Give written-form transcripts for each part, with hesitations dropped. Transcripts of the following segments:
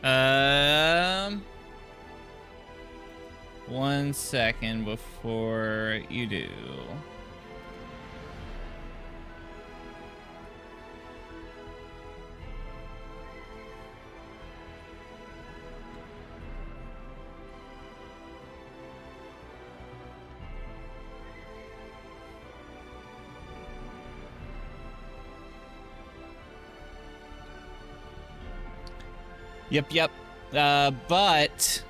Um, 1 second before you do. Yep. But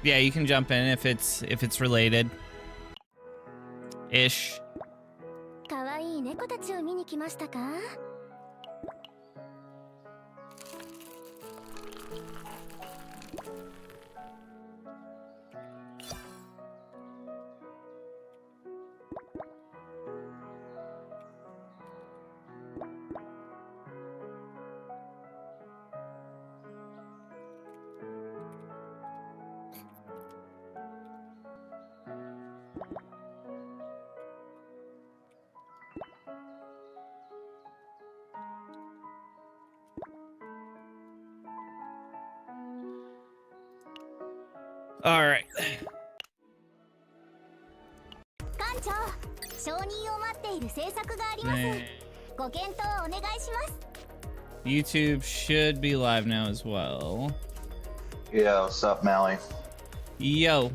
yeah, you can jump in if it's related. Ish. かわいい猫たちを見に来ましたか? All right. 館長、承認を待っている制作があります。ご検討をお願いします。 YouTube should be live now as well. Yeah, what's up, Mally? Yo.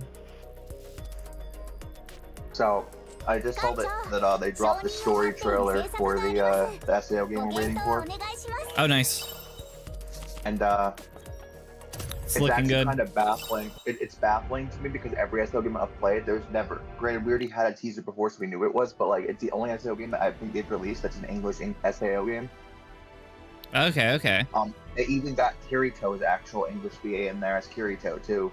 So, I just saw that they dropped the story trailer for the SAO game we're waiting for. Oh, nice. And It's it's looking actually good. kind of baffling. It's baffling to me because every SAO game I've played, there's never. Granted, we already had a teaser before, so we knew it was, but like, it's the only SAO game that I think they've released that's an English SAO game. Okay. They even got Kirito's actual English VA in there as Kirito too.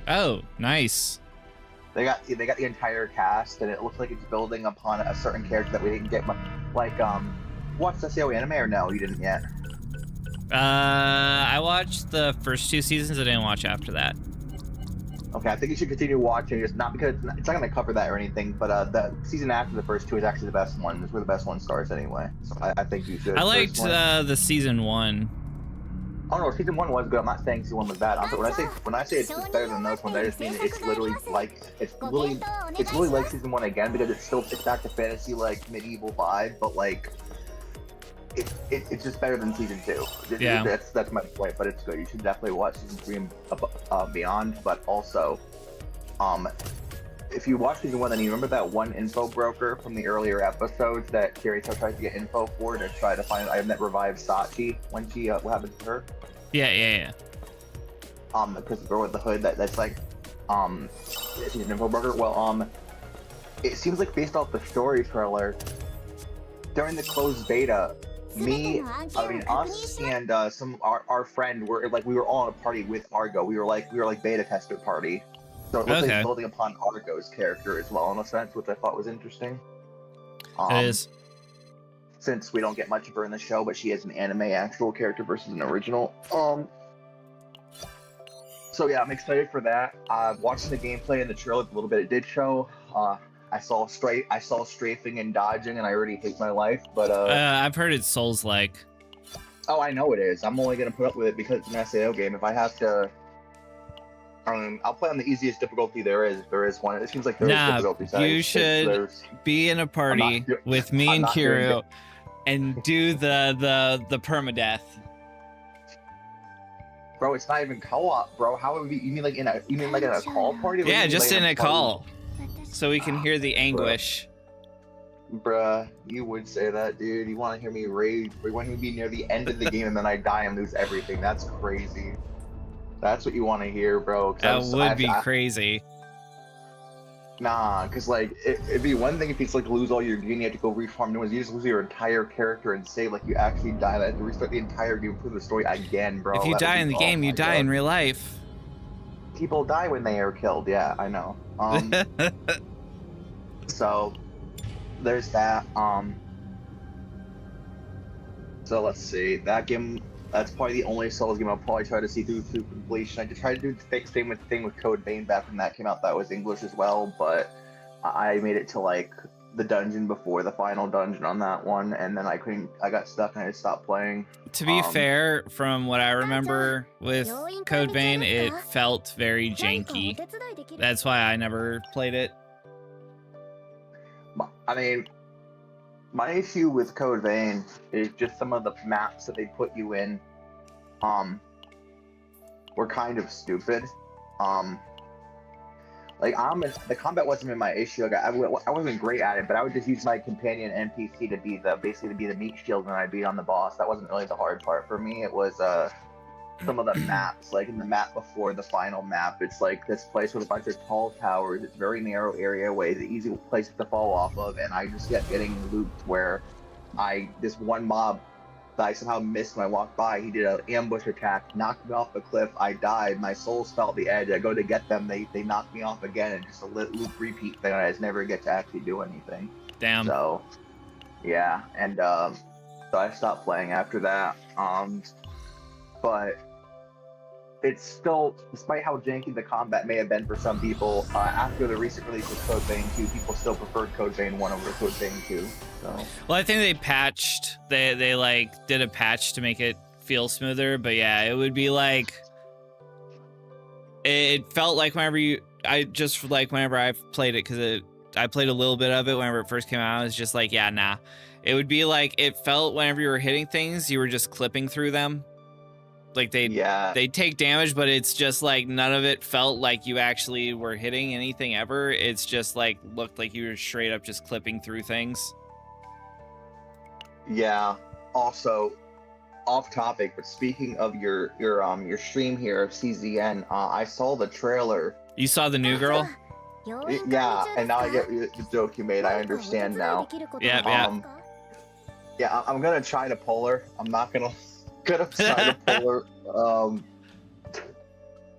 Oh, nice. They got the entire cast, and it looks like it's building upon a certain character that we didn't get. Like, watched the SAO anime or no? You didn't yet. I watched the first 2 seasons. I didn't watch after that. Okay, I think you should continue watching. Just not because it's not going to cover that or anything, but the season after the first 2 is actually the best one. It's where the best one starts anyway. So I think you should. I liked the season 1. Oh no, season 1 was good. I'm not saying season 1 was bad. When I say it's better than those ones, I just mean it's literally like season 1 again because it's back to fantasy like medieval vibe, but like it's just better than season 2. Yeah, that's my point. But it's good. You should definitely watch season 3 and beyond. But also, if you watch season 1, then you remember that one info broker from the earlier episodes that Kirito tries to get info for to try to find an item that revives Sachi when she what happened to her? Yeah. Because the girl with the hood that's like she's an info broker. Well, it seems like based off the story trailer during the closed beta, us and our friend we were all in a party with Argo. We were like beta tester party. So it looks like it's building upon Argo's character as well in a sense, which I thought was interesting. It is. Since we don't get much of her in the show, but she is an anime actual character versus an original. So yeah, I'm excited for that. Watching the gameplay and the trailer a little bit, it did show. I saw strafing and dodging, and I already hate my life. But I've heard it's Souls-like. Oh, I know it is. I'm only gonna put up with it because it's an SAO game. If I have to, I'll play on the easiest difficulty there is. If there is one. It seems like there is difficulties. You should be in a party with me and Kiro and do the permadeath. Bro, it's not even co-op, bro. How would we? You mean like in a call party? Yeah, just in a call, so we can hear the anguish. Bruh, you would say that, dude. You want to hear me rage? You want to be near the end of the game and then I die and lose everything? That's crazy. That's what you want to hear, bro. That would be crazy. Nah, because like it'd be one thing if it's like lose all your gear and you have to go reform new ones. You just lose your entire character and save like you actually die. I have to restart the entire game through the story again, bro. If you die in the game, you die in real life. People die when they are killed. Yeah, I know. So there's that. So let's see. That game. That's probably the only Souls game I'll probably try to see through to completion. I just tried to do the same thing with Code Vein back when that came out. That was English as well, but I made it to like the dungeon before the final dungeon on that one, and then I got stuck and I just stopped playing. To be fair, from what I remember with Code Vein, it felt very janky. That's why I never played it. I mean, my issue with Code Vein is just some of the maps that they put you in, were kind of stupid. Like the combat wasn't even my issue. Like I wasn't great at it, but I would just use my companion NPC to be the meat shield when I beat on the boss. That wasn't really the hard part for me. It was some of the maps. Like in the map before the final map, it's like this place with a bunch of tall towers. It's a very narrow area, way the easy place to fall off of, and I just kept getting looped where this one mob that I somehow missed when I walked by. He did an ambush attack, knocked me off the cliff. I died. My souls felt the edge. I go to get them. They knocked me off again, and just a loop repeat thing. I just never get to actually do anything. Damn. So, yeah, and so I stopped playing after that. But it's still, despite how janky the combat may have been for some people, after the recent release of Code Vein 2, people still preferred Code Vein 1 over Code Vein 2. So. Well, I think they patched, they like did a patch to make it feel smoother, but yeah, it would be like, it felt like whenever I've played it, because I played a little bit of it whenever it first came out, I was just like, yeah, nah. It would be like, it felt whenever you were hitting things, you were just clipping through them. Like they take damage, but it's just like none of it felt like you actually were hitting anything ever. It's just like looked like you were straight up just clipping through things. Yeah. Also, off topic, but speaking of your stream here of CZN, I saw the trailer. You saw the new girl? Yeah, and now I get the joke you made. I understand now. Yeah. Yeah, I'm gonna try to pull her. I'm not gonna try to pull her.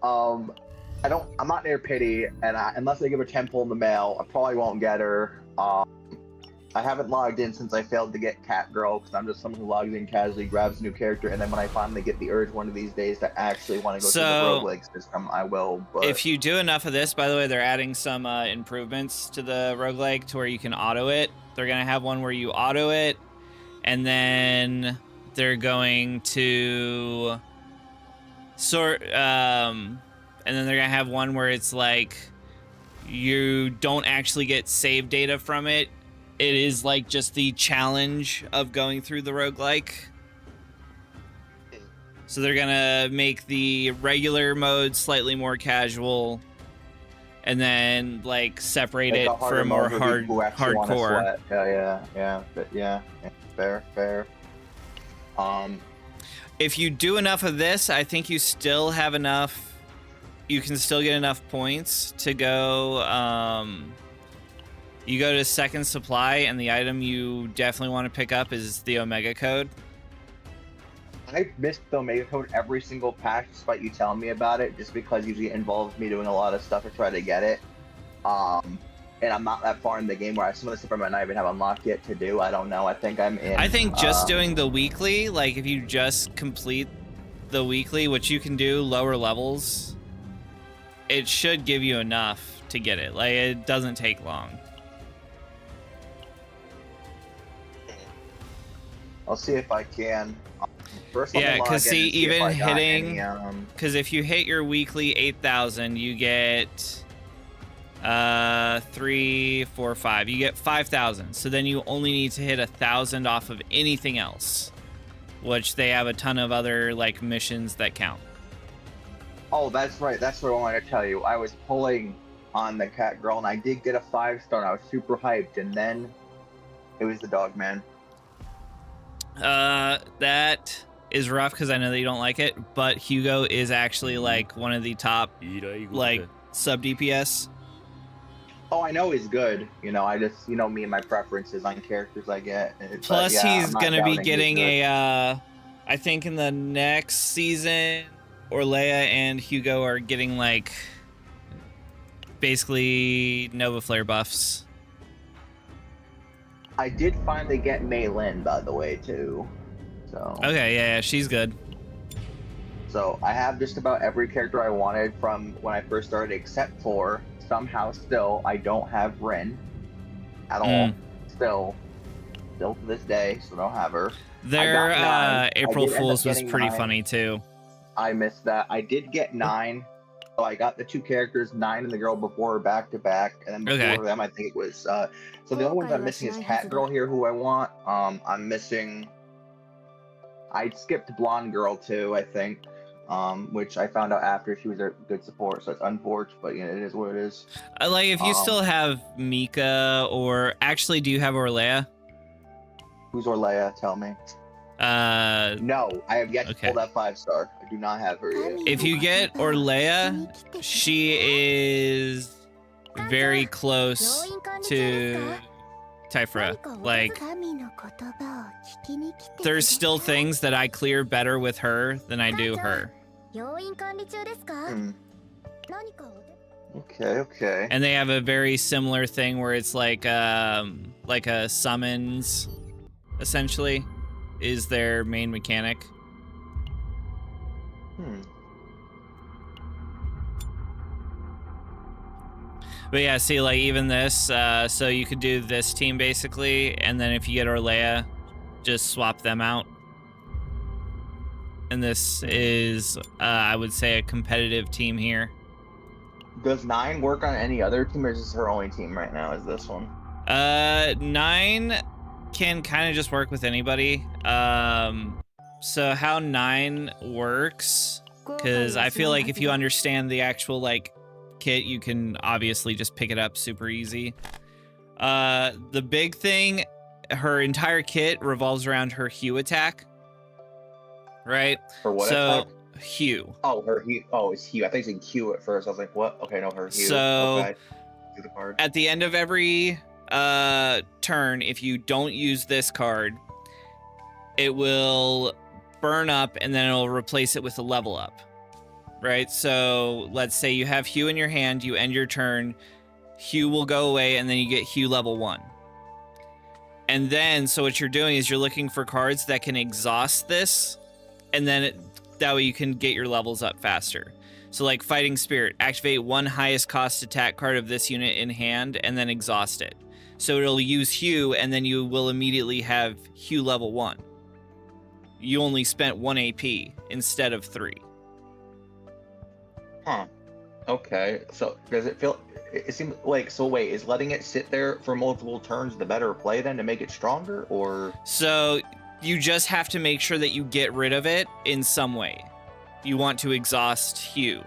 I'm not near pity, and unless I give her 10 pull in the mail, I probably won't get her. I haven't logged in since I failed to get Cat Girl, because I'm just someone who logs in casually, grabs a new character, and then when I finally get the urge one of these days to actually want to go through the roguelike system, I will. But if you do enough of this, by the way, they're adding some improvements to the roguelike to where you can auto it. They're gonna have one where you auto it, and then they're going to and then they're gonna have one where it's like you don't actually get save data from it. It is like just the challenge of going through the roguelike. So they're gonna make the regular mode slightly more casual, and then like separate it for a more hardcore. Yeah, fair. If you do enough of this, I think you still have enough. You can still get enough points to go. You go to second supply, and the item you definitely want to pick up is the Omega Code. I missed the Omega Code every single patch, despite you telling me about it, just because usually it involves me doing a lot of stuff to try to get it. And I'm not that far in the game where some of the stuff I might not even have unlocked yet to do. I don't know. I think I'm in. I think just doing the weekly, like if you just complete the weekly, which you can do lower levels, it should give you enough to get it. Like it doesn't take long. I'll see if I can. Yeah, because see, even hitting, because if you hit your weekly 8,000, you get 3, 4, 5. You get 5,000. So then you only need to hit 1,000 off of anything else, which they have a ton of other like missions that count. Oh, that's right. That's what I wanted to tell you. I was pulling on the Cat Girl, and I did get a 5-star. And I was super hyped, and then it was the dog man. That is rough because I know that you don't like it, but Hugo is actually like one of the top like sub DPS. Oh, I know he's good. You know, I just, you know, me and my preferences on characters I get. Plus, yeah, he's gonna be getting a, I think in the next season, Orlea and Hugo are getting like basically Nova Flare buffs. I did finally get Mei Lin, by the way, too. So. Okay, yeah, she's good. So I have just about every character I wanted from when I first started, except for somehow still I don't have Rin at all. Still. still to this day, so don't have her. Their April Fools was pretty 9. funny too. I missed that. I did get 9. So I got the 2 characters, 9 and the girl before her back to back, and then before them I think it was so the only ones I'm missing is Cat Girl here, who I want. I'm missing. I skipped Blonde Girl too, I think. Which I found out after she was a good support, so it's unfortunate, but it is what it is. Like if you still have Mika, or actually, do you have Orlea? Who's Orlea? Tell me. No, I have yet to pull that 5-star. I do not have her yet. If you get Orlea, she is very close to Typhra. Like, there's still things that I clear better with her than I do her. Okay. And they have a very similar thing where it's like a summons, essentially, is their main mechanic. But yeah, see, like even this, so you could do this team basically, and then if you get Orlea, just swap them out. And this is, I would say, a competitive team here. Does 9 work on any other team, or is this her only team right now? Is this one? 9 can kind of just work with anybody. So how 9 works, because I feel like if you understand the actual like kit, you can obviously just pick it up super easy. The big thing, her entire kit revolves around her Hue attack, right? For what so attack? Hue. Oh, her Hue. Oh, it's Hue. I think it's Q at first. I was like, what? Okay, no, her Hue. So okay. Do the card. At the end of every turn, if you don't use this card, it will burn up and then it'll replace it with a level up. Right? So let's say you have Hue in your hand, you end your turn, Hue will go away, and then you get Hue level 1. And then, so what you're doing is you're looking for cards that can exhaust this, and then that way you can get your levels up faster. So like Fighting Spirit, activate 1 highest cost attack card of this unit in hand, and then exhaust it. So it'll use Hue, and then you will immediately have Hue level 1. You only spent 1 AP instead of 3. Huh. Okay. So does it feel? It seems like, so wait, is letting it sit there for multiple turns the better play then to make it stronger, or? So you just have to make sure that you get rid of it in some way. You want to exhaust Hue.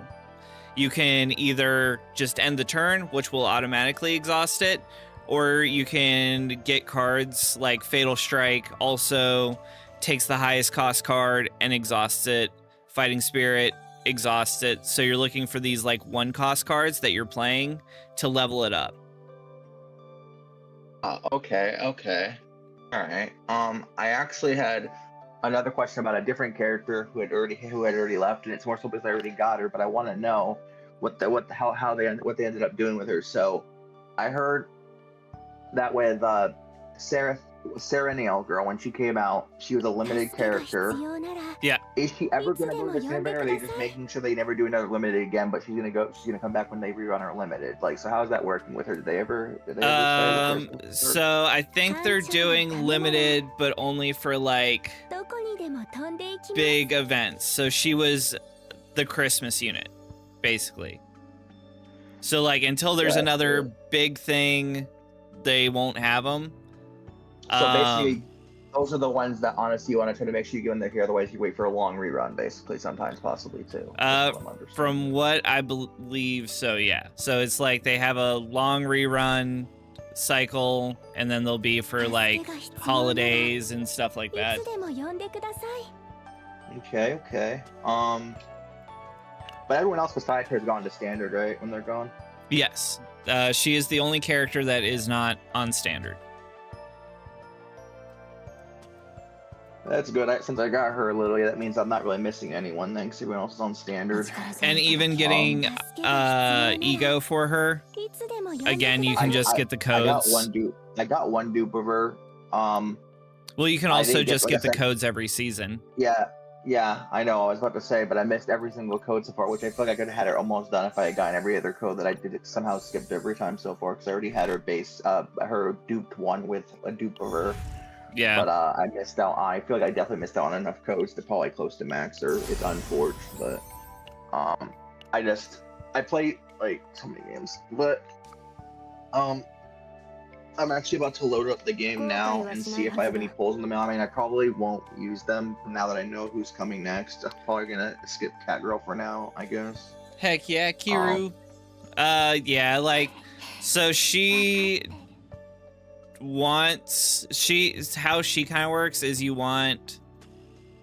You can either just end the turn, which will automatically exhaust it, or you can get cards like Fatal Strike also takes the highest cost card and exhausts it. Fighting Spirit exhausts it. So you're looking for these like 1 cost cards that you're playing to level it up. Okay. All right. I actually had another question about a different character who had already left, and it's more so because I already got her, but I want to know what they ended up doing with her. So I heard that with Sarah Neal girl, when she came out, she was a limited character. Yeah. Is she ever gonna go to Cinnamon, or are they just making sure they never do another limited again? But she's gonna come back when they rerun her limited. Like, so how's that working with her? Did they ever so I think they're doing limited, but only for like big events. So she was the Christmas unit, basically. So like until there's another big thing, they won't have them. So basically, those are the ones that honestly you want to try to make sure you go in there here. Otherwise, you wait for a long rerun, basically, sometimes possibly too. From what I believe, so yeah. So it's like they have a long rerun cycle, and then they'll be for like holidays and stuff like that. Okay. But everyone else besides her has gone to standard, right? When they're gone. Yes. She is the only character that is not on standard. That's good. Since I got her literally, that means I'm not really missing anyone then, because everyone else is on standard. And even getting ego for her, again, you can just get the codes. I got one dupe of her. Well, you can also just get the codes every season. Yeah, I know. I was about to say, but I missed every single code so far, which I feel like I could have had her almost done if I had gotten every other code that I did somehow skipped every time so far, because I already had her base, her duped one with a dupe of her. Yeah. But I missed out. I feel like I definitely missed out on enough codes to probably close to max, or it's unforged. But I play like so many games. But I'm actually about to load up the game now and see if I have any pulls in the mail. I mean, I probably won't use them now that I know who's coming next. I'm probably gonna skip Catgirl for now, I guess. Heck yeah, Kiru. Yeah, like, so how she kind of works is you want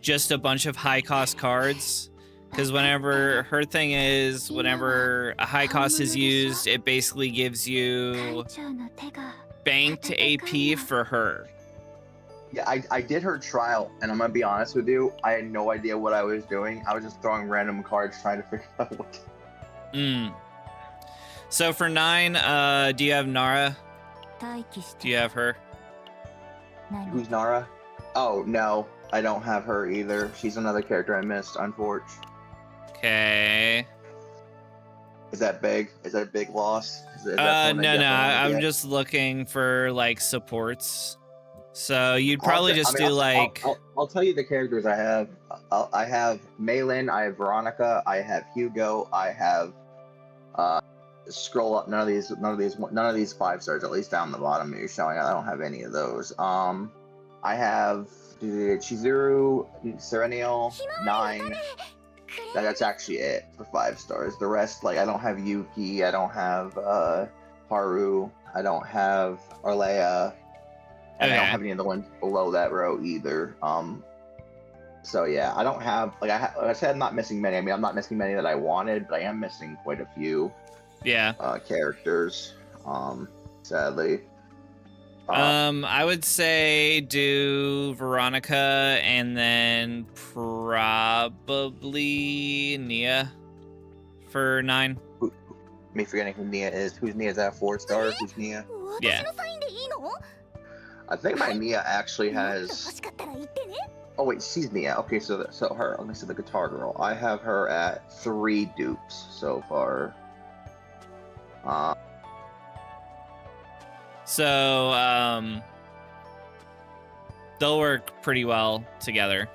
just a bunch of high cost cards. Because whenever her thing is, whenever a high cost is used, it basically gives you banked AP for her. Yeah, I did her trial, and I'm gonna be honest with you, I had no idea what I was doing. I was just throwing random cards trying to figure out what. So for 9, do you have Nara? Do you have her? Who's Nara? Oh no, I don't have her either. She's another character I missed, unfortunately. Okay. Is that big? Is that a big loss? No, I'm just looking for like supports. So you'd probably I'll tell you the characters I have. I have Maylin, I have Veronica, I have Hugo, I have scroll up. None of these 5 stars. At least down the bottom you're showing. I don't have any of those. I have Chizuru, Serenial, 9. That's actually it for 5 stars. The rest, like, I don't have Yuki, I don't have Haru, I don't have Arlea, and I don't have any of the ones below that row either. So yeah, I don't have, like I said, I'm not missing many. I mean, I'm not missing many that I wanted, but I am missing quite a few. Yeah. Characters. Sadly. I would say do Veronica and then probably Nia for 9. Me forgetting who Nia is. Who's Nia's at 4 stars? Who's Nia? Yeah. I think my Nia actually has. Oh wait, she's Nia. Okay, so her. Let me see the guitar girl. I have her at 3 dupes so far. So, they'll work pretty well together.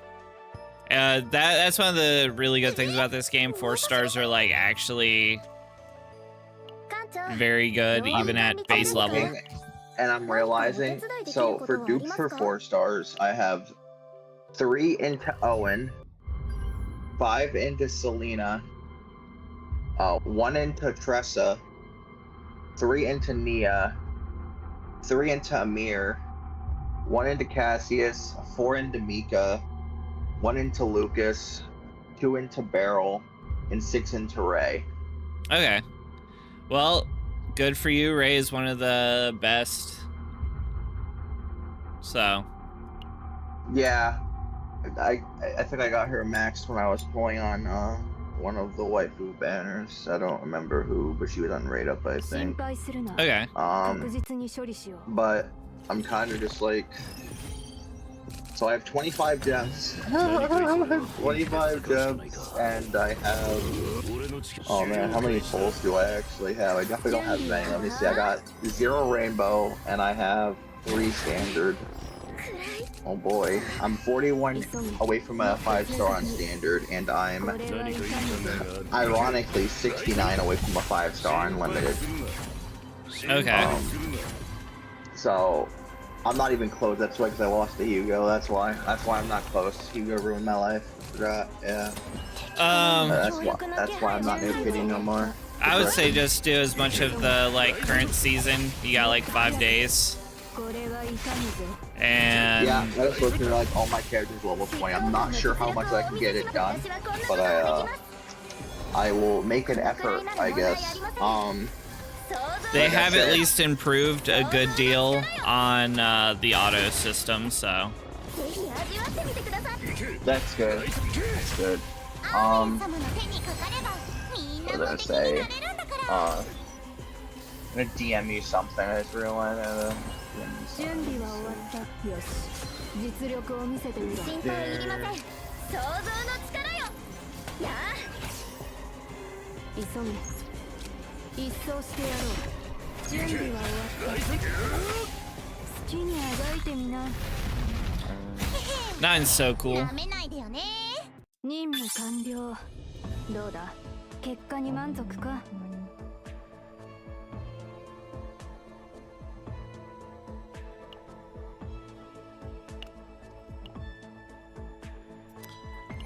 That's one of the really good things about this game. 4 stars are like actually very good, even at base level. And I'm realizing, so for dupes for 4 stars, I have 3 into Owen, 5 into Selena, 1 into Tressa, 3 into Nia, 3 into Amir, 1 into Cassius, 4 into Mika, 1 into Lucas, 2 into Beryl, and 6 into Ray. Okay. Well, good for you. Ray is one of the best. So. Yeah. I think I got her maxed when I was pulling on one of the waifu banners. I don't remember who, but she was on rate up, I think. Okay. But I'm kind of just like, so I have 25 gems. 25 gems, and I have, oh man, how many pulls do I actually have? I definitely don't have many. Let me see. I got 0 rainbow, and I have 3 standard. Oh boy, I'm 41 away from a 5-star on standard, and I'm ironically 69 away from a 5-star unlimited. Okay. So I'm not even close. That's why, because I lost to Hugo. That's why I'm not close. Hugo ruined my life. I forgot. Yeah. That's why I'm not new kitty no more. I would say just do as much of the like current season. You got like 5 days. And yeah, I was looking at like all my characters level 20. I'm not sure how much I can get it done, but I will make an effort, I guess. They have at least improved a good deal on the auto system, so. That's good. That's good. What did I say? I'm gonna DM you something. I just realized. Nine's so cool. やめないでよね。任務完了。どうだ、結果に満足か。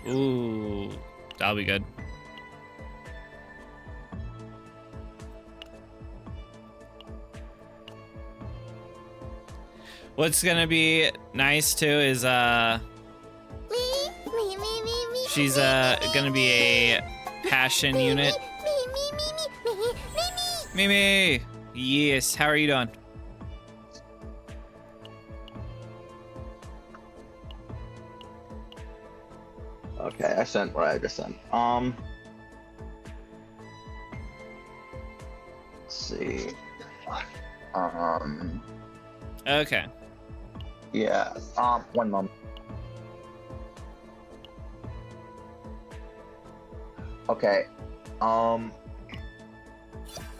Ooh, that'll be good. What's gonna be nice too is she's gonna be a passion unit. Mimi, yes. How are you doing? Okay, I sent what I just sent. Let's see. Okay. Yeah. One moment. Okay. I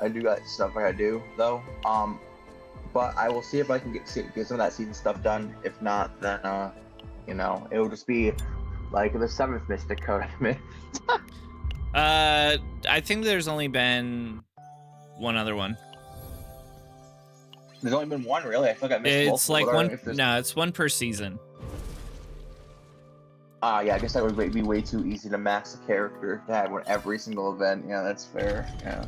do got stuff I gotta do though. But I will see if I can get some of that season stuff done. If not, then you know, it will just be like the 7th Mystic Code I missed. I think there's only been one other one. There's only been one, really. I feel like I missed It's multiple, like one. if there's- No, it's one per season. Yeah, I guess that would be way too easy to max a character to have one every single event. Yeah, that's fair. Yeah.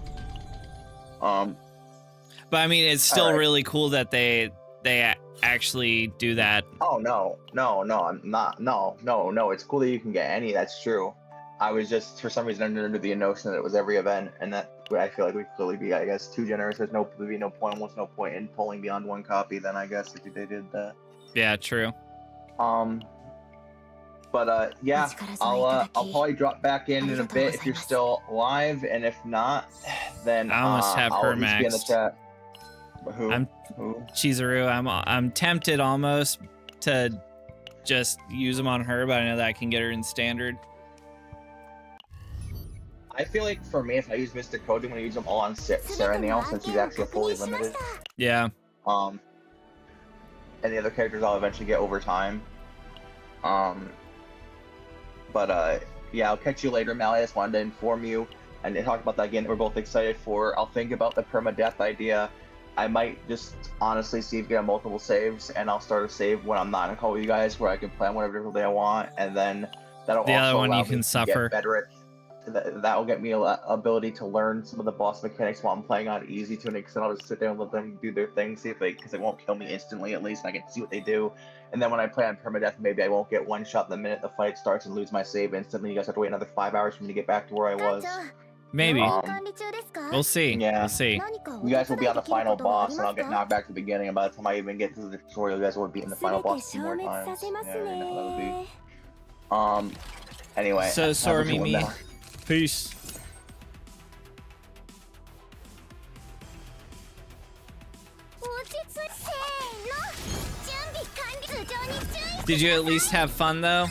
But I mean, it's still Alright. really cool that they actually do that. Oh no, I'm not. No. It's cool that you can get any. That's true. I was just for some reason under the notion that it was every event, and that I feel like we'd clearly be, I guess, too generous. There'd be no point, almost no point in pulling beyond one copy. Then I guess if they did that. Yeah, true. But yeah, I'll probably drop back in a bit if you're still live, and if not, then I almost have I'll her at least be in the maxed. chat. Who? Who? Chizuru, I'm tempted almost to just use them on her, but I know that I can get her in standard. I feel like for me, if I use Mystic Code, I'm gonna use them all on Sarah now, since she's actually fully limited. Yeah. And the other characters I'll eventually get over time. But yeah, I'll catch you later, Mally. I just wanted to inform you and talk about that again. We're both excited for. I'll think about the permadeath idea. I might just honestly see if we get multiple saves, and I'll start a save when I'm not in a call with you guys, where I can plan whatever differently I want, and then that'll The also other one allow you me can to suffer. get better at. That will get me a ability to learn some of the boss mechanics while I'm playing on easy to an extent. I'll just sit there and let them do their thing, see if because they won't kill me instantly at least, and I get to see what they do. And then when I play on permadeath, maybe I won't get one shot the minute the fight starts and lose my save instantly. You guys have to wait another 5 hours for me to get back to where I was. Maybe. We'll see. Yeah. We'll see. You guys will be on the final boss, and I'll get knocked back to the beginning. And by the time I even get to the tutorial, you guys will be in the final boss 2 more times. Yeah, you know how that would be. Anyway. So have a sorry, good one Mimi. now. Peace. Did you at least have fun though?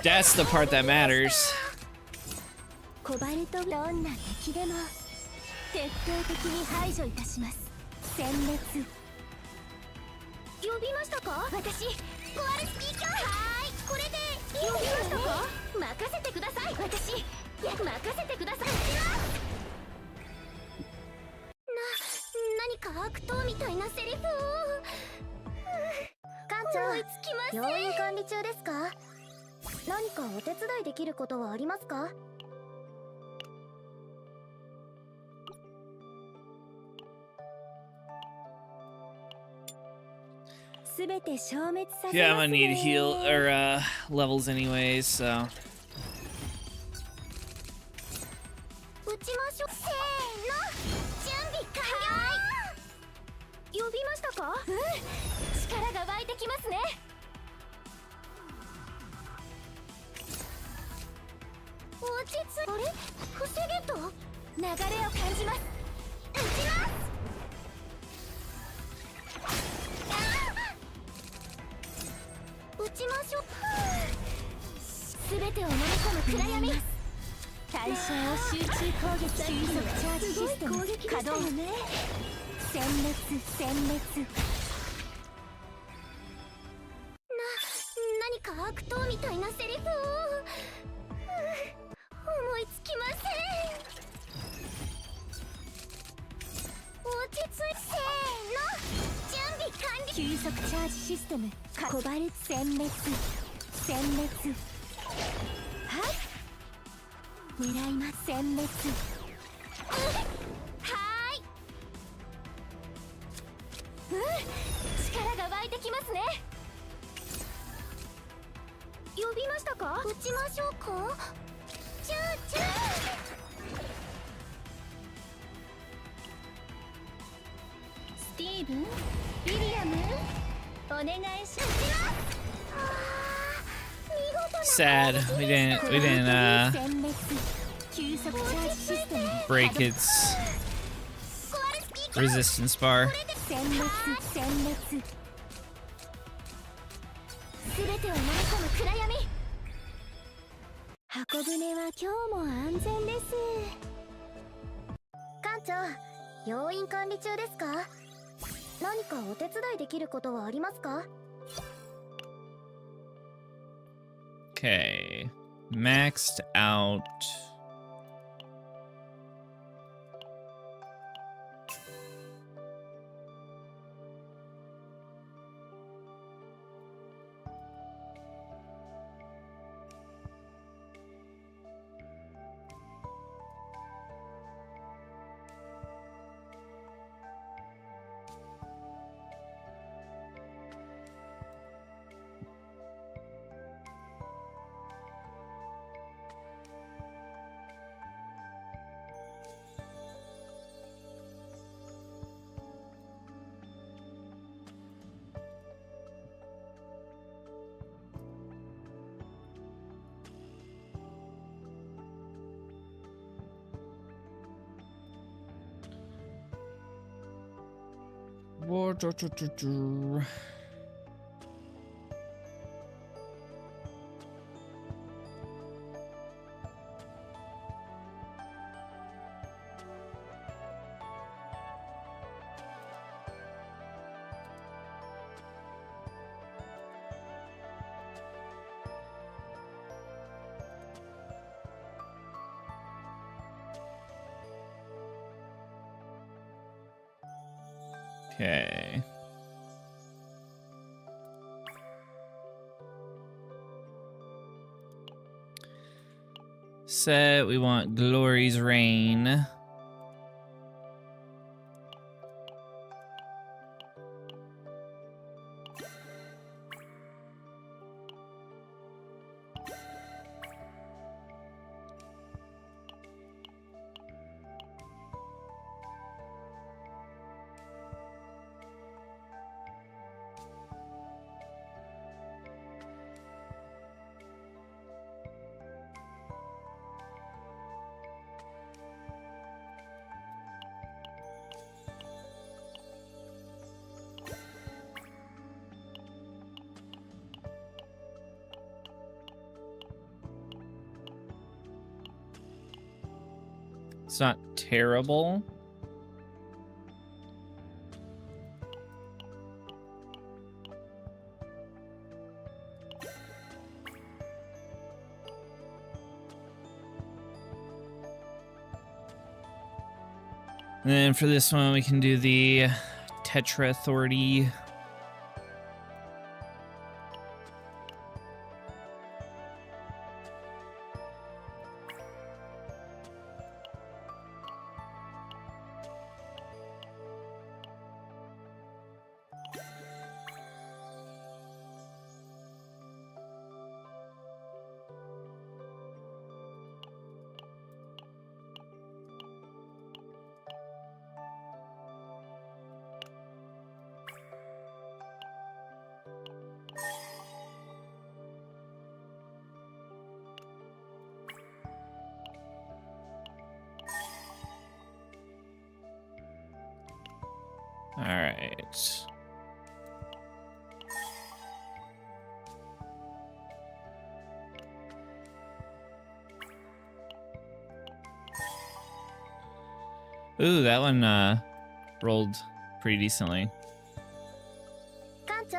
That's the part that matters. コバルトどんな敵でも徹底的に排除いたします。殲滅。呼びましたか？私、コアルスピーカー。はーい、これで呼びましたか？任せてください。私、任せてください。何か悪党みたいなセリフを。館長、思いつきません。病院管理中ですか？何かお手伝いできることはありますか？全て消滅させますね。 Yeah, I'm gonna need heal or levels anyways, so. 撃ちましょう。せーの、準備完了。呼びましたか？うん、力が湧いてきますね。落ち着い。あれ？防げと？流れを感じます。撃ちます。撃ちましょう。全てを飲み込む暗闇。対象を集中攻撃急速チャージシステム稼働殲滅何か悪党みたいなセリフを思いつきません。落ち着いせーの準備完了。急速チャージシステムコバル殲滅はい狙います殲滅力が湧いてきますね。呼びましたか？撃ちましょうか？チューチュー。スティーブンウィリアムお願いします。Sad. We didn't 殲滅急速チャージシステム break its resistance bar. 殲滅全てを飲み込む暗闇。箱舟は今日も安全です。艦長、要員管理中ですか？何かお手伝いできることはありますか？ Okay. Maxed out. Okay. Set, we want Glory's Reign. It's not terrible. And then for this one, we can do the Tetra Authority. All right. Ooh, that one rolled pretty decently. 館長、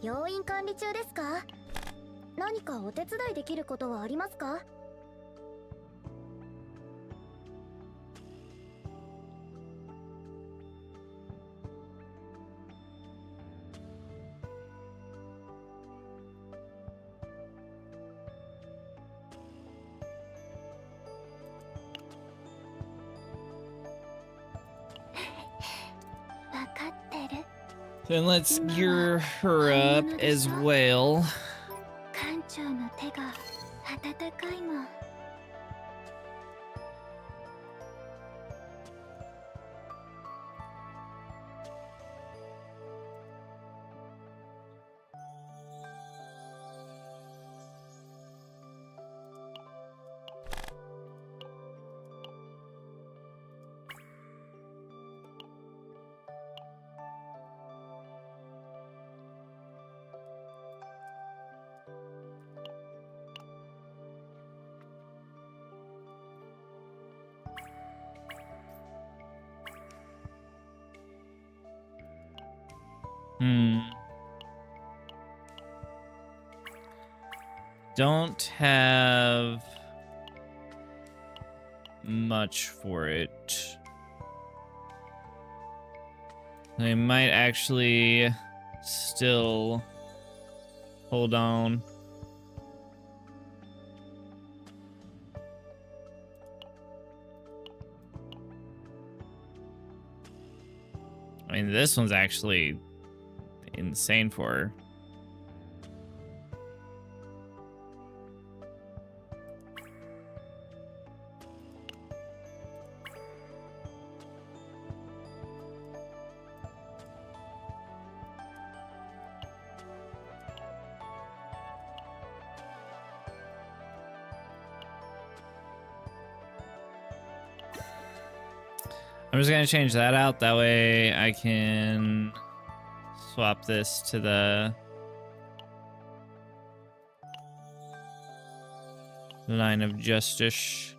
要員管理中ですか？何かお手伝いできることはありますか？ 分かってる。 Then let's gear her up as well. 館長の手が温かいもん。 Don't have much for it. I might actually still hold on. I mean, this one's actually insane for her. I'm just gonna change that out. That way I can swap this to the line of justice.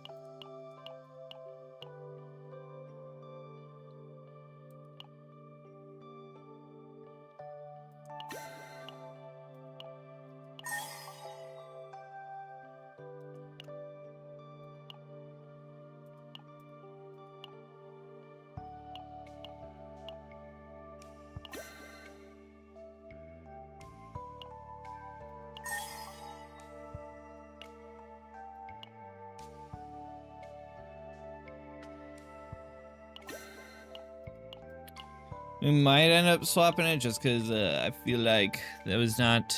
We might end up swapping it just because I feel like that was not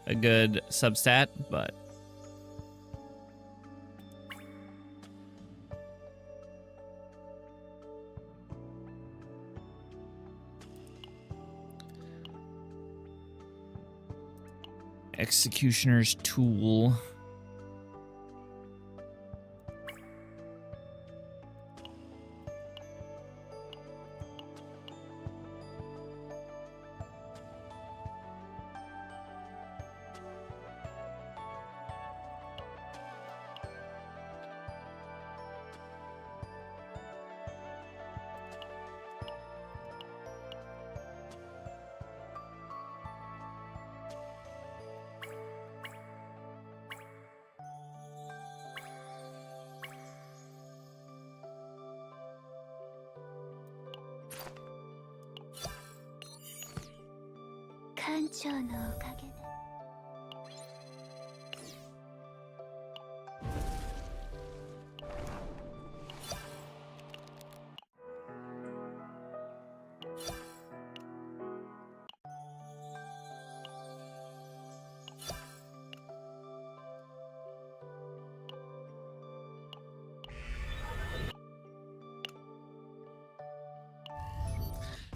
a good substat, but Executioner's Tool.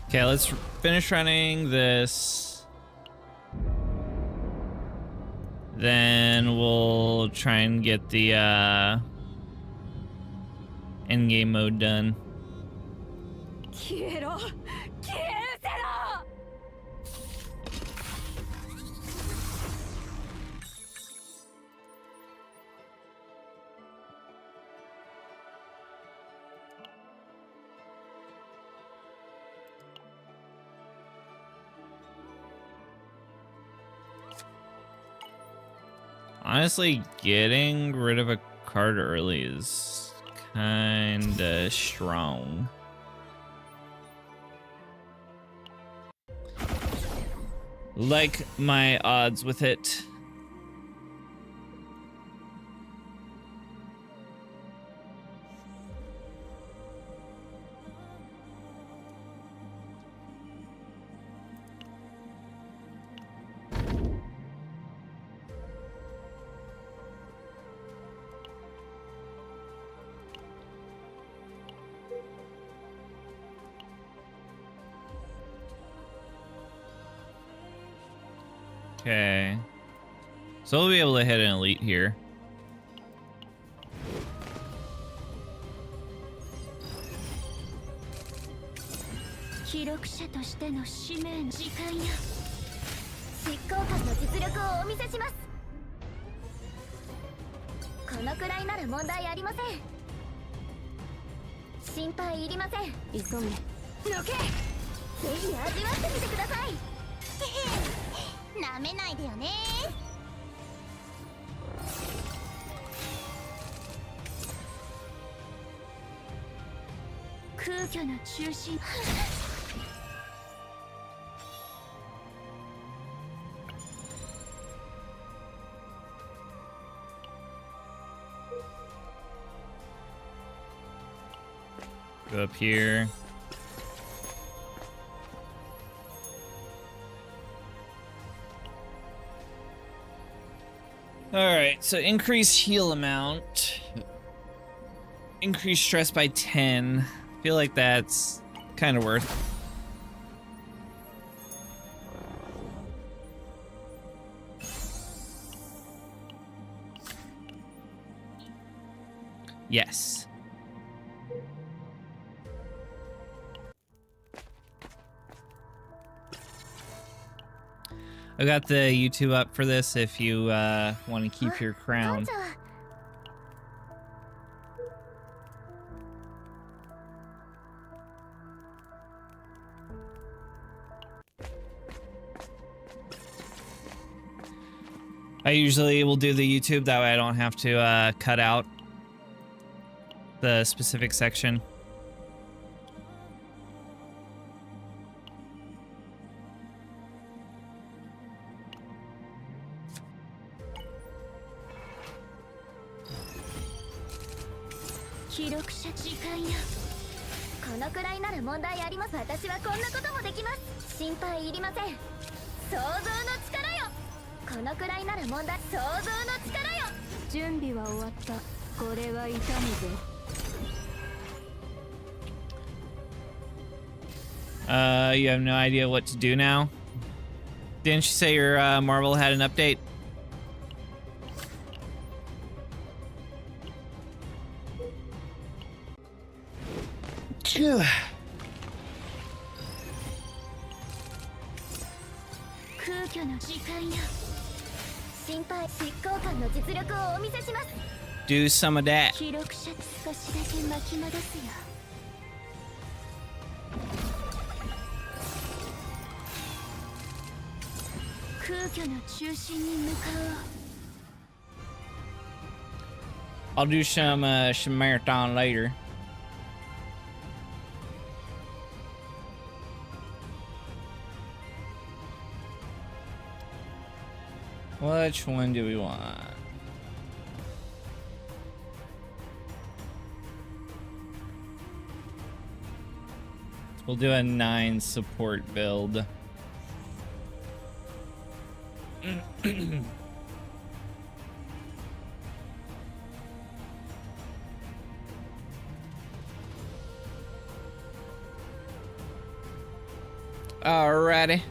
Okay, let's finish running this. Then we'll try and get the endgame mode done. Honestly, getting rid of a card early is kinda strong. Like my odds with it. Okay. So we'll be able to hit an elite here.執行官の実力をお見せします。このくらいなら問題ありません。心配いりません。急げ。のけ。ぜひ味わってみてください。なめないでよね。空虚の中心。Go up here. Alright, so increase heal amount. Increase stress by 10. Feel like that's kind of worth. Yes. I got the YouTube up for this if you want to keep your crown. I usually will do the YouTube, that way I don't have to cut out the specific section. You have no idea what to do now? Didn't you say your Marvel had an update? Phew. Do some of that. I'll do some marathon later. Which one do we want? We'll do a 9 support build. Alrighty.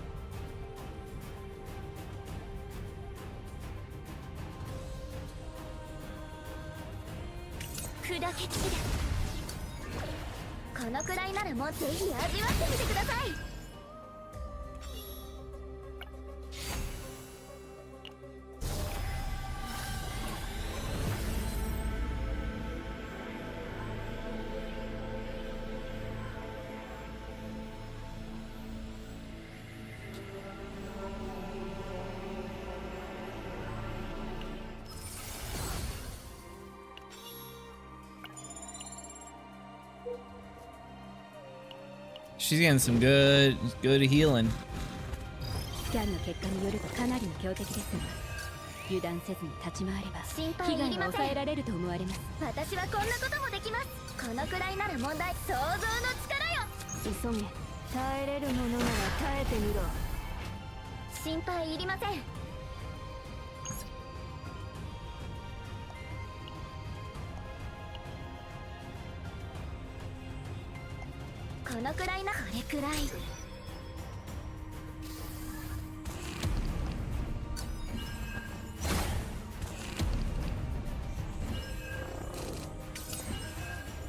she's getting some good healing. スキャンの結果によるとかなりの強敵ですが、油断せずに立ち回れば心配い被害がりません。抑えられると思われます。私はこんなこともできます。このくらいなら問題。想像の力よ。急げ。耐えれるものなら耐えてみろ。心配いりません。このくらいな。これくらい。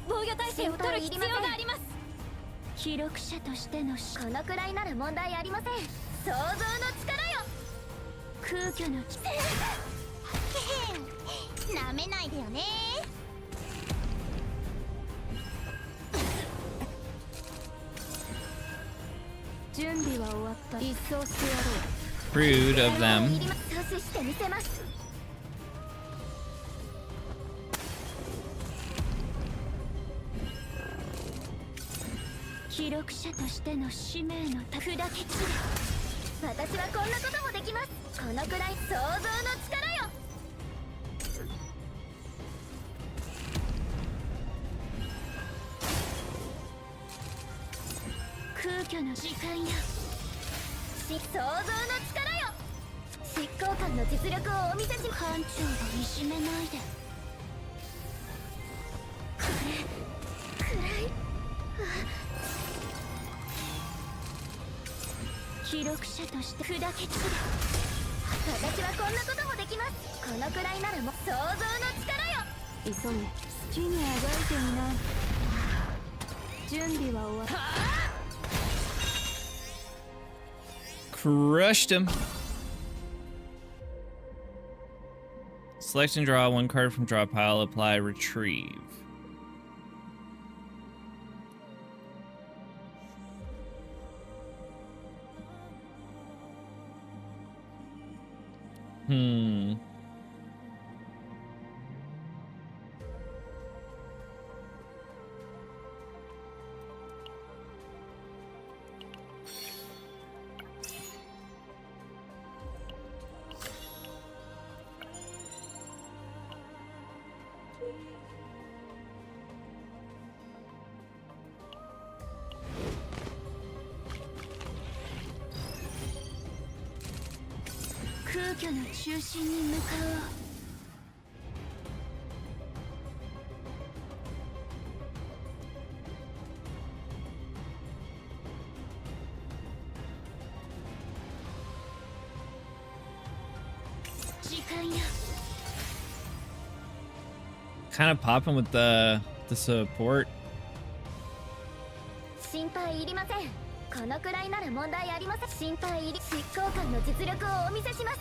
防御体制を取る必要があります。記録者としてのこのくらいなら問題ありません。想像の力よ。空虚のなめないでよね。準備は終わった。一掃してやろう。 Rude of them. 阻止してみせます。記録者としての使命のた砕け散る。私はこんなこともできます。このくらい想像の力よ。空虚の時間や想像の力よ。執行官の実力をお見せし。艦長がいじめないで。これくらい。記録者として砕け散る。私はこんなこともできます。このくらいならもう想像の力よ。急げ。好きにあがいてみな。準備は終わった。 Crushed him. Select and draw one card from draw pile. Apply retrieve.空虚の中心に向かおう。時間や。 Kind of popping with the support. 心配いりません。このくらいなら問題ありません。心配いり。執行官の実力をお見せします。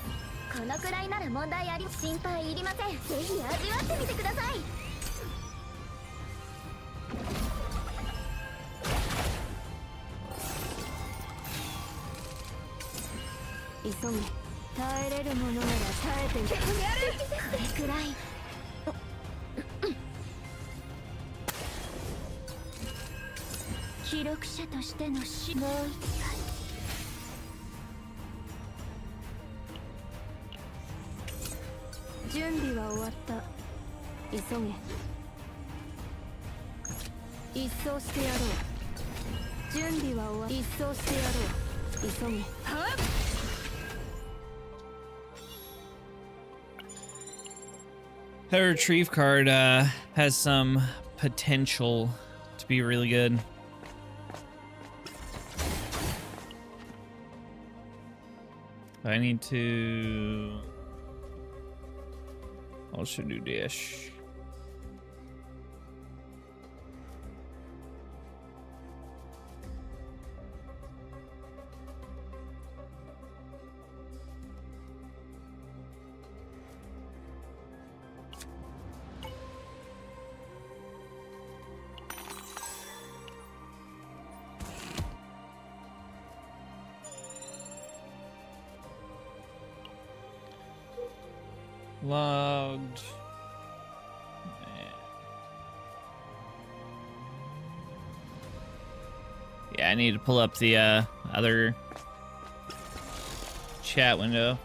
このくらいなら問題あり。心配いりません。ぜひ味わってみてください。急げ。耐えれるものなら耐えてみて。これくらい。記録者としての使命。もう一回。準備は終わった。急げ。一掃してやろう。準備は終わった。一掃してやろう。急げ。 That retrieve card has some potential to be really good. I need to also do dash. Logged. Yeah, I need to pull up the other chat window.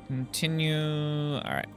Continue. All right.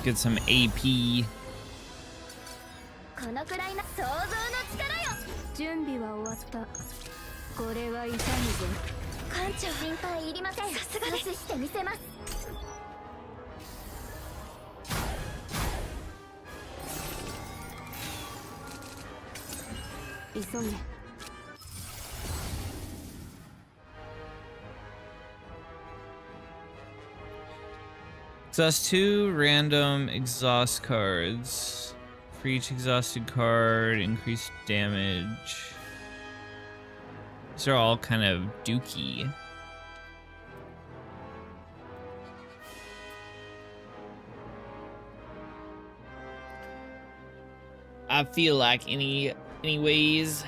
Get some AP. このくらいな想像の力よ。準備は終わった。これは痛むぞ。艦長、心配いりません。さすがです。してみせます。急げ。Exhaust 2 random exhaust cards. For each exhausted card, increased damage. These are all kind of dookie. I feel like anyways.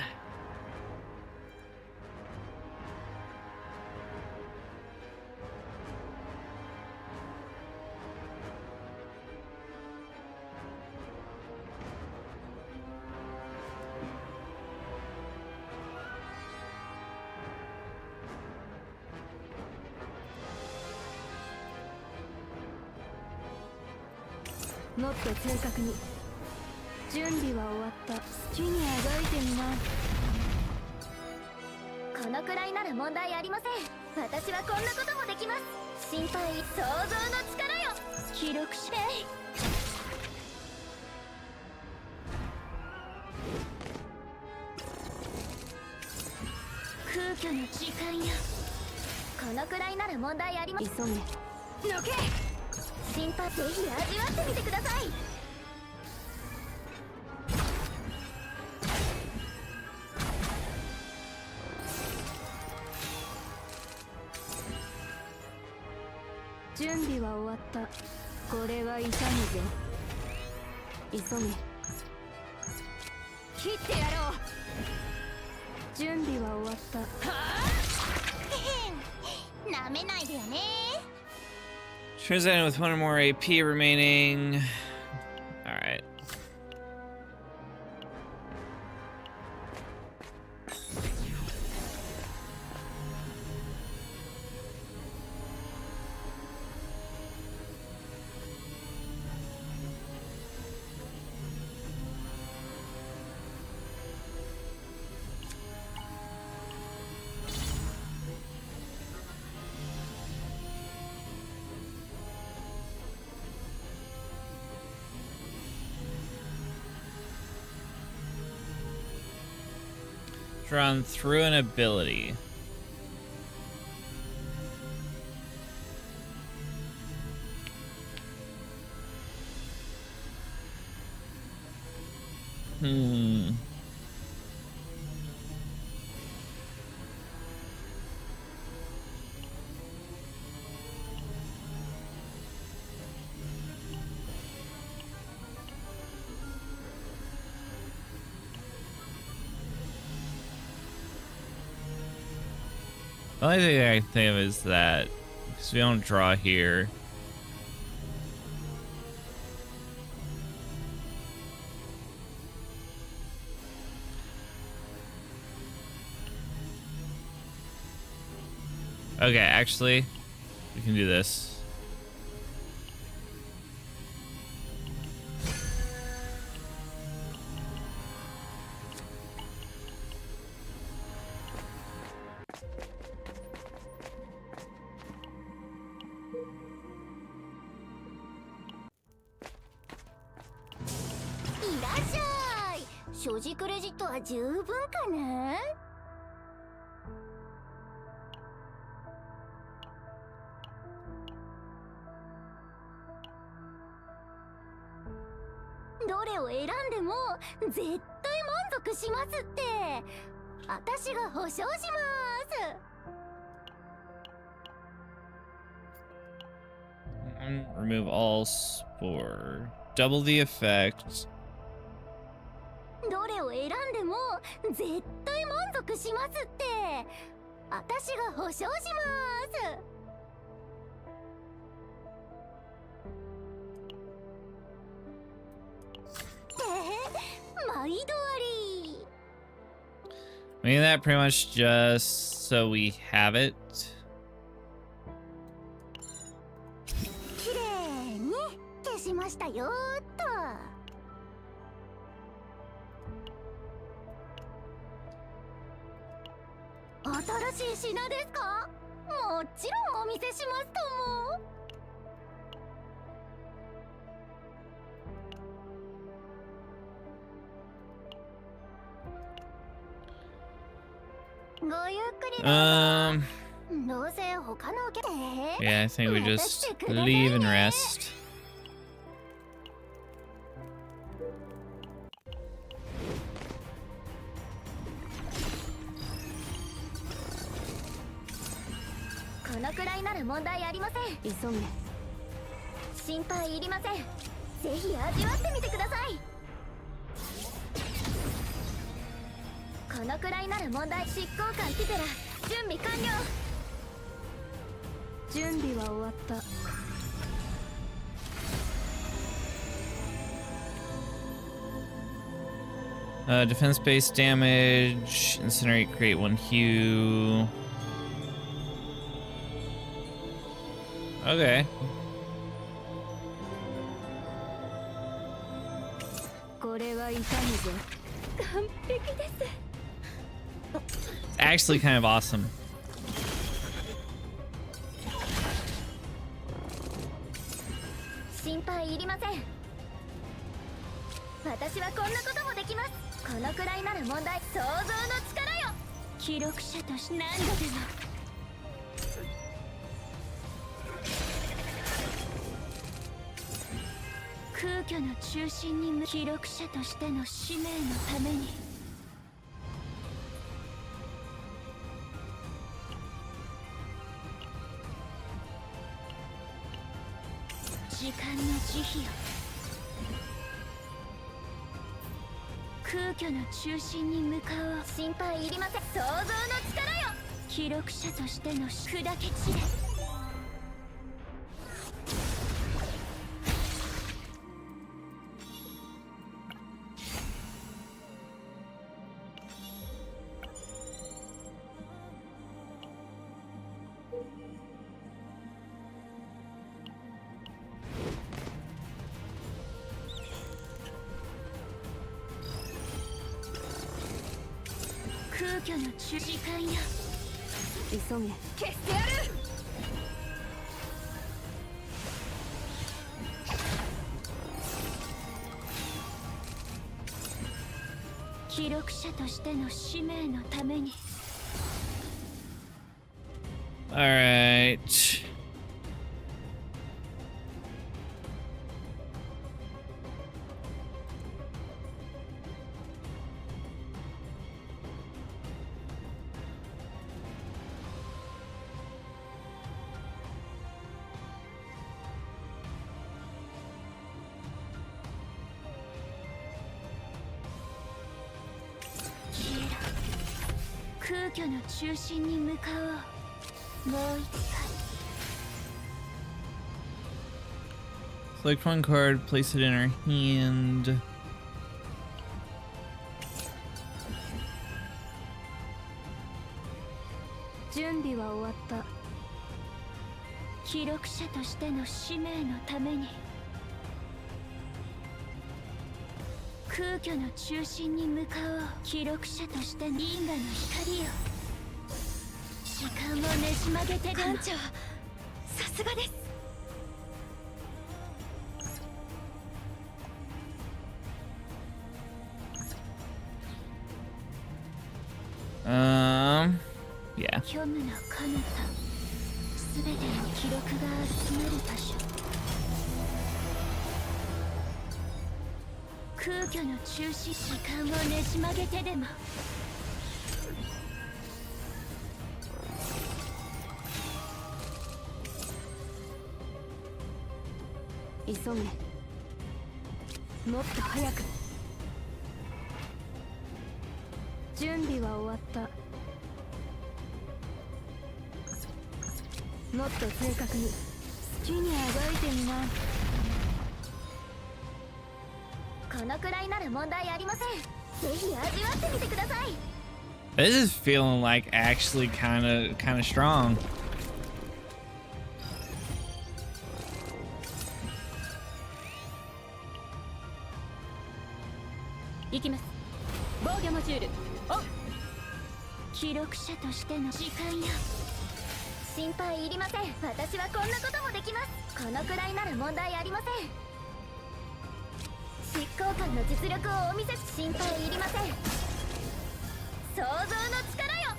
もっと正確に。準備は終わった。好きにあがいてみな。このくらいなら問題ありません。私はこんなこともできます。心配、想像の力よ。記録して。空虚の時間よ。このくらいなら問題ありません。急げ。のけ。心配、ぜひ味わってみてください。準備は終わった。これは痛むぞ。急げ。切ってやろう。準備は終わった。はあ、なめないでよね。Translating with 1 or more AP remaining. Alright. Drawn through an ability. The only thing I can think of is that because we don't draw here. Okay, actually, we can do this. いらっしゃい。所持クレジットは十分かな。どれを選んでも絶対満足しますって。私が保証します。Remove all spore. Double the effect. どれを選んでも絶対満足しますって。私が保証します。毎度あり。I mean, that pretty much just so we have it. 綺麗に消しましたよーっと。新しい品ですか？もちろんお見せしますとも。ごゆっくりどうせ他のお客 Yeah, I think we just leave and rest. このくらいなら問題ありません。急げ。心配いりません。ぜひ味わってみてください。このくらいなら問題。執行官ティテラ、準備完了。準備は終わった。Defense based damage, incinerate, create one hue. Okay. これは痛むぞ。完璧です。It's actually kind of awesome. 心配いりません。私はこんなこともできます。このくらいなら問題。想像の力よ。記録者として何度でも。空虚の中心に記録者としての使命のために。時間の慈悲よ。空虚の中心に向かおう。心配いりません。想像の力よ。記録者としての砕け散れ。空虚の中時間よ。急げ。消してやる。記録者としての使命のために。Alright.空虚の中心に向かおう。もう一回。 Select one card, place it in our hand. 準備は終わった。記録者としての使命のために。空虚の中心に向かおう。記録者として因果の光よ。時間をねじ曲げてでも館長さすがです。Yeah. 虚無の彼方すべての記録が集まる場所、空虚の中心、時間をねじ曲げてでも急げ、もっと早く。準備は終わった。もっと正確に好きにあがいてみな。このくらいなら問題ありません。ぜひ味わってみてください。 This is feeling like actually kind of strong. 行きます。防御モジュールオン。記録者としての時間よ。心配いりません。私はこんなこともできます。このくらいなら問題ありません。執行官の実力をお見せし、心配いりません。想像の力よ。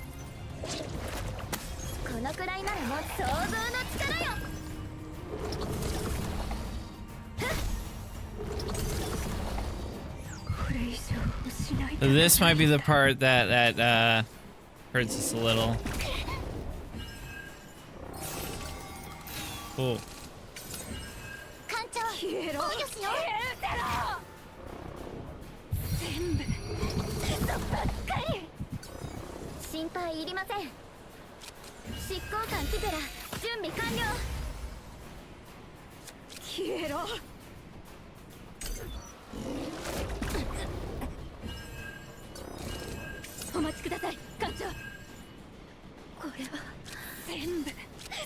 このくらいならもう想像の力よ。これ以上しないで。 This might be the part that hurts us a little. Cool. 艦長、消えろ。およしよ。全部嘘ばっかり。心配いりません。執行官キゼラ、準備完了。消えろ。お待ちください、艦長。これは全部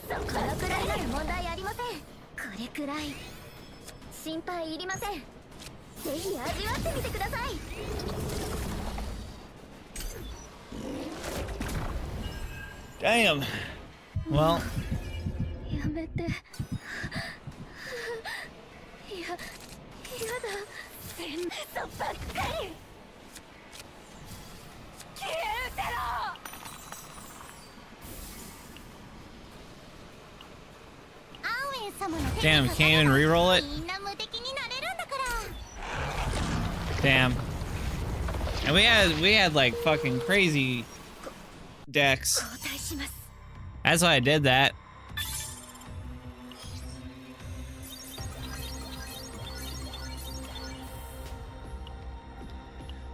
このくらいなら問題ありません。これくらい心配いりません。ぜひ味わってみてください。Damn. Well. やめて。やだ。全部嘘ばっかり。消えてろ。Damn, can't even reroll it? みんな無敵になれるんだから。 Damn. And we had like fucking crazy decks. 交代します。 That's why I did that.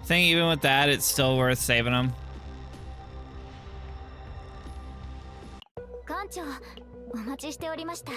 I think even with that, it's still worth saving them. 艦長、お待ちしておりました。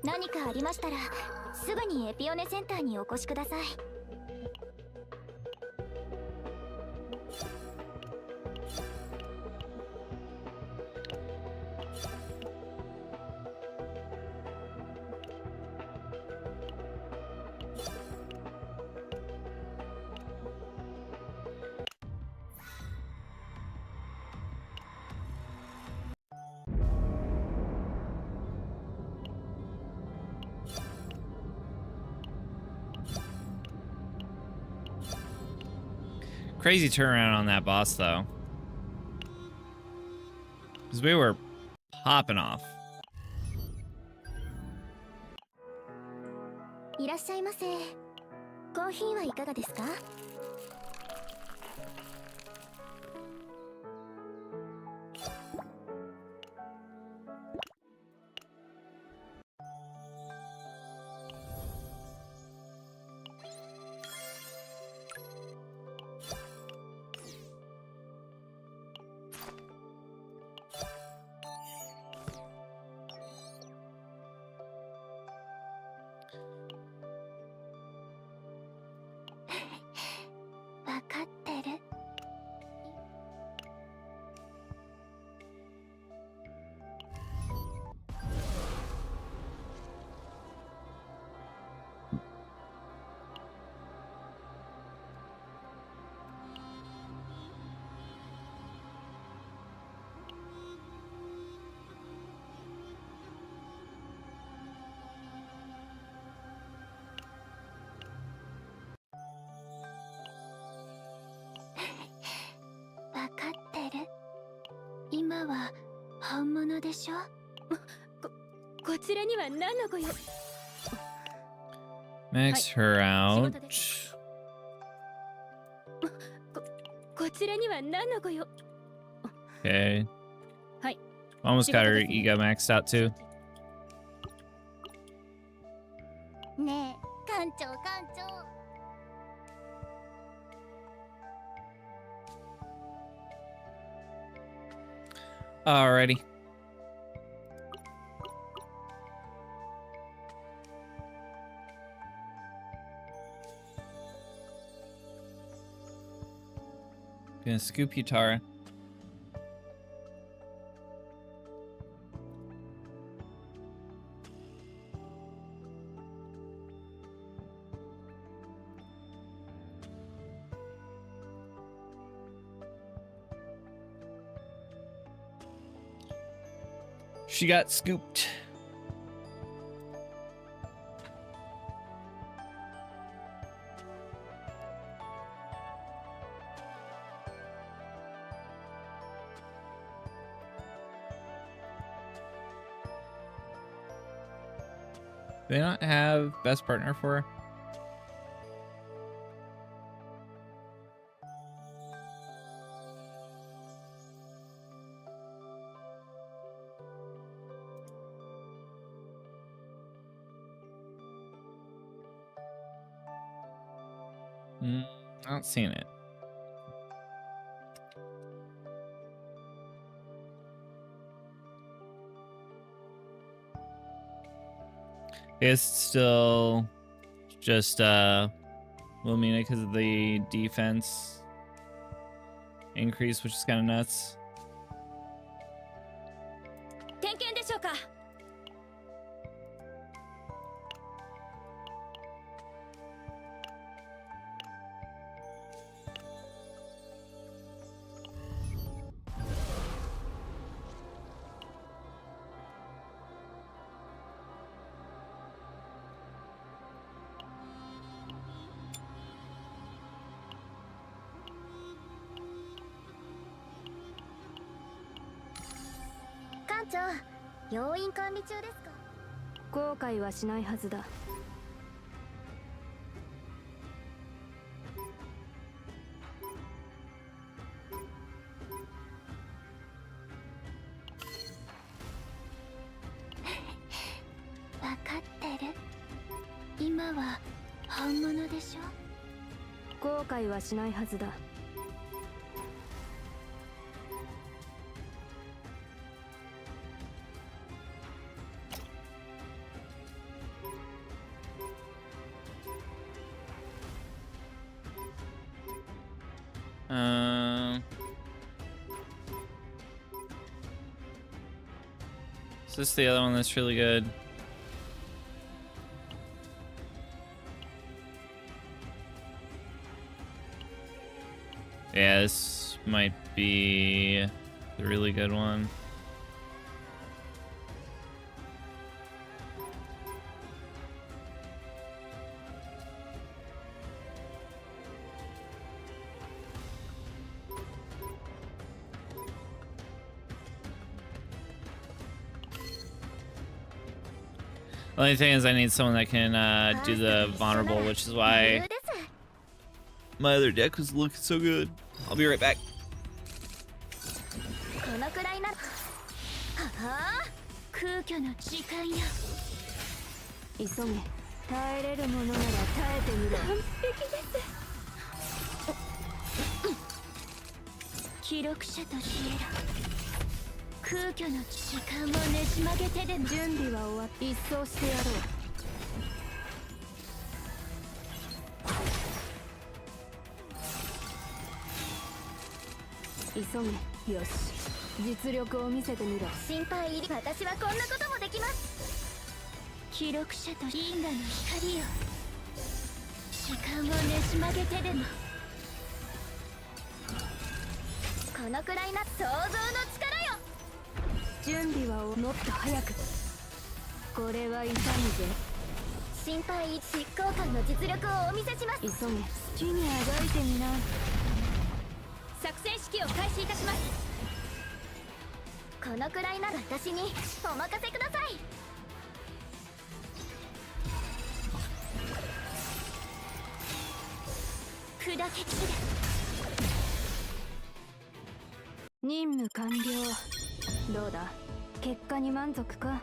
何かありましたらすぐにエピオネセンターにお越しください。Crazy turnaround on that boss, though. Because we were popping off. いらっしゃいませ。コーヒーはいかがですか？今は本物でしょ。こちらには何のご用。 Max her out. こちらには何のご用。 Okay. はい。 Almost got her ego maxed out too. ねえ、館長館長。 Alrighty. Gonna scoop you, Tara. She got scooped. Do they not have best partner for her? Not seeing it. It's still just Wilmina because of the defense increase, which is kind of nuts. 点検でしょうか。 館長、要員管理中ですか？後悔はしないはずだ。わかってる。今は本物でしょ。後悔はしないはずだ。 Is this the other one that's really good? Yeah, this might be the really good one. The only thing is I need someone that can do the vulnerable, which is why my other deck was looking so good. I'll be right back. このくらいなら。はあ？空虚の時間よ。急げ。耐えれるものなら耐えてみろ。完璧です。記録者として空虚の時間をねじ曲げてでも準備は終わって一掃してやろう。急げ。よし、実力を見せてみろ。心配入り。私はこんなこともできます。記録者と因果の光よ。時間をねじ曲げてでも。このくらいな想像の力よ。準備はもっと早く。これは痛むぜ。心配入り。執行官の実力をお見せします。急げ。土にあがいてみな。作戦指揮を開始いたします。このくらいなら私にお任せください。砕け散る。任務完了。どうだ、結果に満足か？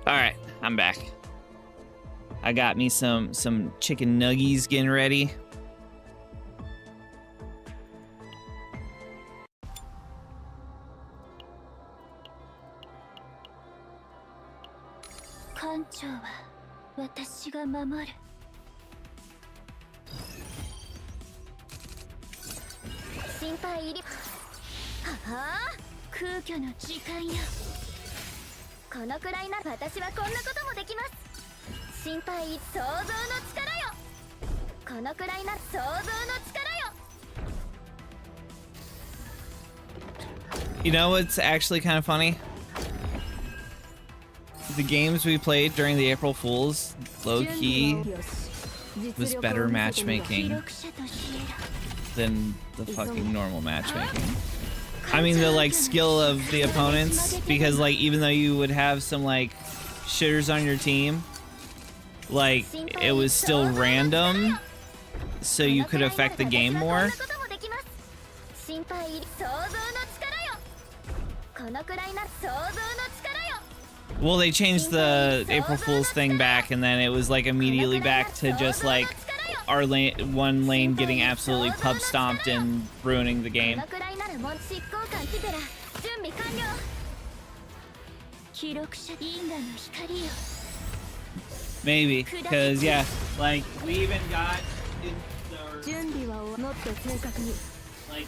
All right, I'm back. I got me some chicken nuggies getting ready. You know what's actually kind of funny? The games we played during the April Fools, low-key, was better matchmaking than the fucking normal matchmaking. I mean, the like skill of the opponents, because like even though you would have some like shitters on your team, like it was still random, so you could affect the game more. Well, they changed the April Fool's thing back, and then it was like immediately back to just like our lane, one lane getting absolutely pub stomped and ruining the game. Maybe, because yeah, like we even got in the, like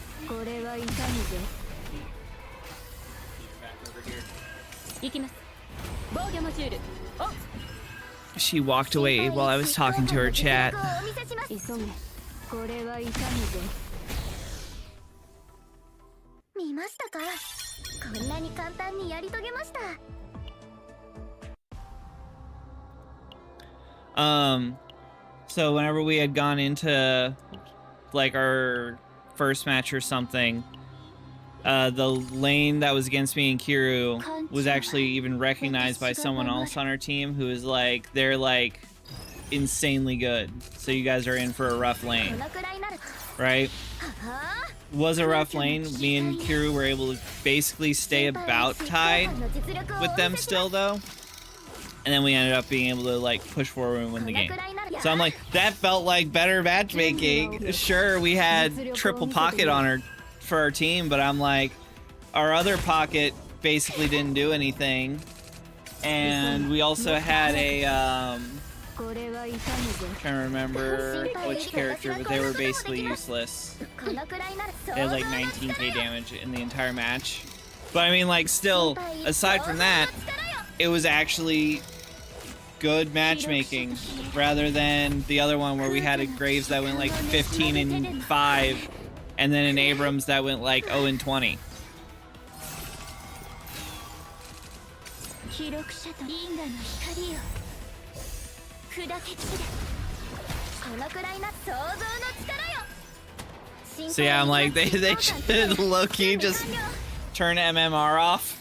she walked away while I was talking to her chat. So whenever we had gone into like our first match or something, the lane that was against me and Kiru was actually even recognized by someone else on our team who was like, they're like insanely good. So you guys are in for a rough lane, right? Was a rough lane. Me and Kiru were able to basically stay about tied with them still though. And then we ended up being able to like push forward and win the game. So I'm like, that felt like better matchmaking. Sure, we had triple pocket on her for our team, but I'm like, our other pocket basically didn't do anything, and we also had a trying to remember which character, but they were basically useless. They had like 19k damage in the entire match. But I mean, like, still, aside from that, it was actually good matchmaking rather than the other one where we had a Graves that went like 15-5 and then an Abrams that went like 0-20. So yeah, I'm like, they should low-key just turn MMR off.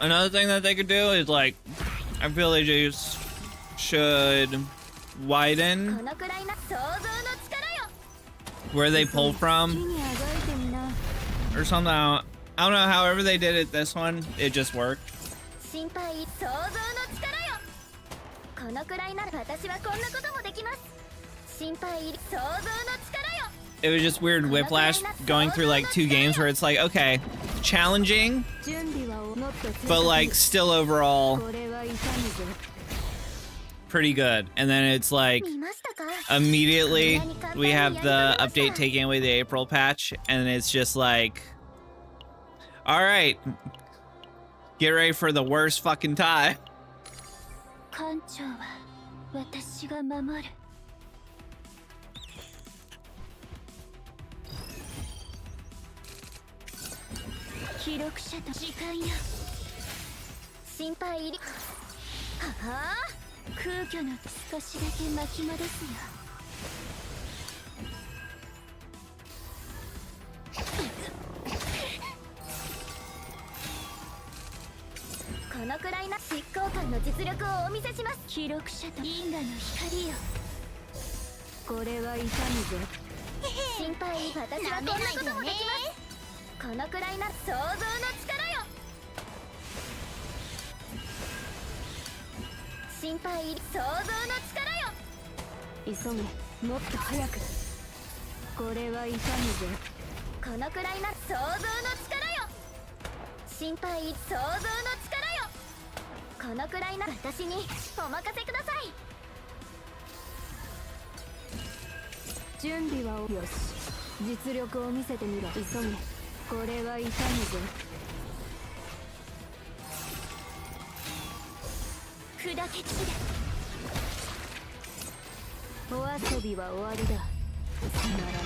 Another thing that they could do is like, I feel they just should widen where they pull from or something. I don't know, however they did it this one, it just worked. It was just weird whiplash going through like 2 games where it's like, okay, challenging, but like still overall pretty good. And then it's like immediately we have the update taking away the April patch, and it's just like, all right, get ready for the worst fucking time. このくらいな執行官の実力をお見せします。記録者と因果の光よ。これは痛むぞ。心配、私はこんなこともできます。このくらいな想像の力よ。心配、想像の力よ。急げ、もっと早く。これは痛むぞ。このくらいな想像の力よ。心配、想像の力よ。このくらいな私にお任せください。準備はよし。実力を見せてみろ。急げ、これは痛むぞ。砕け散れ。お遊びは終わりだ。つまらない。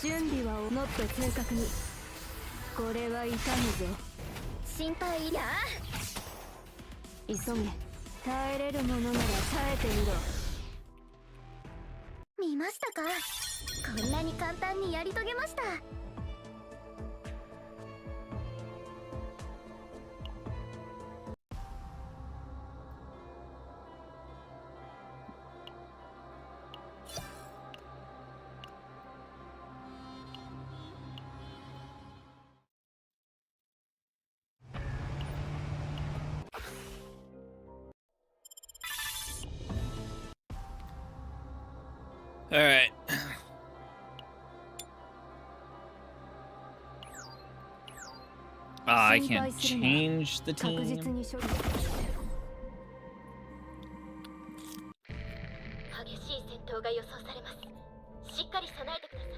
準備はもっと正確に。これは痛むぞ。心配や。急げ、耐えれるものなら耐えてみろ。見ましたか、こんなに簡単にやり遂げました。All right. I can't change the 確実 team. に処理。激しい戦闘が予想されます。しっかり備えてください。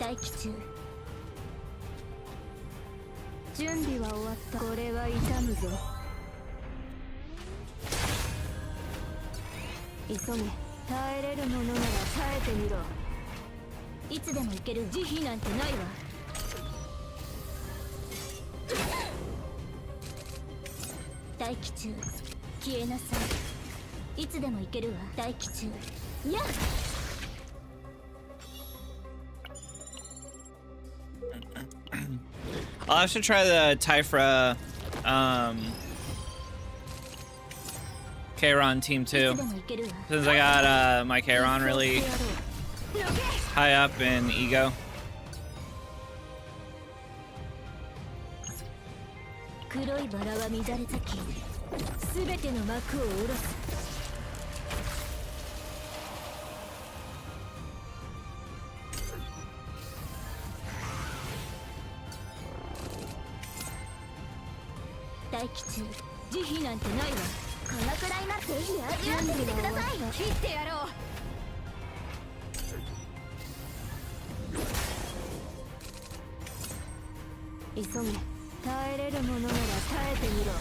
待機中。準備は終わった。これは痛むぞ。急げ、耐えれるものなら耐えてみろ。いつでも行ける。慈悲なんてないわ。待機中。消えなさい。いつでも行けるわ。待機中。やっ。I'll have to try the Typhra Kairon team いつ too. でも行けるわ。 Since I got my Kairon really high up in ego. 黒いバラは乱れ咲き、すべての幕を下ろす。待機中。慈悲なんてないわ。このくらいならぜひ味わってみてください。切ってやろう。急げ、耐えれるものなら耐えてみろ。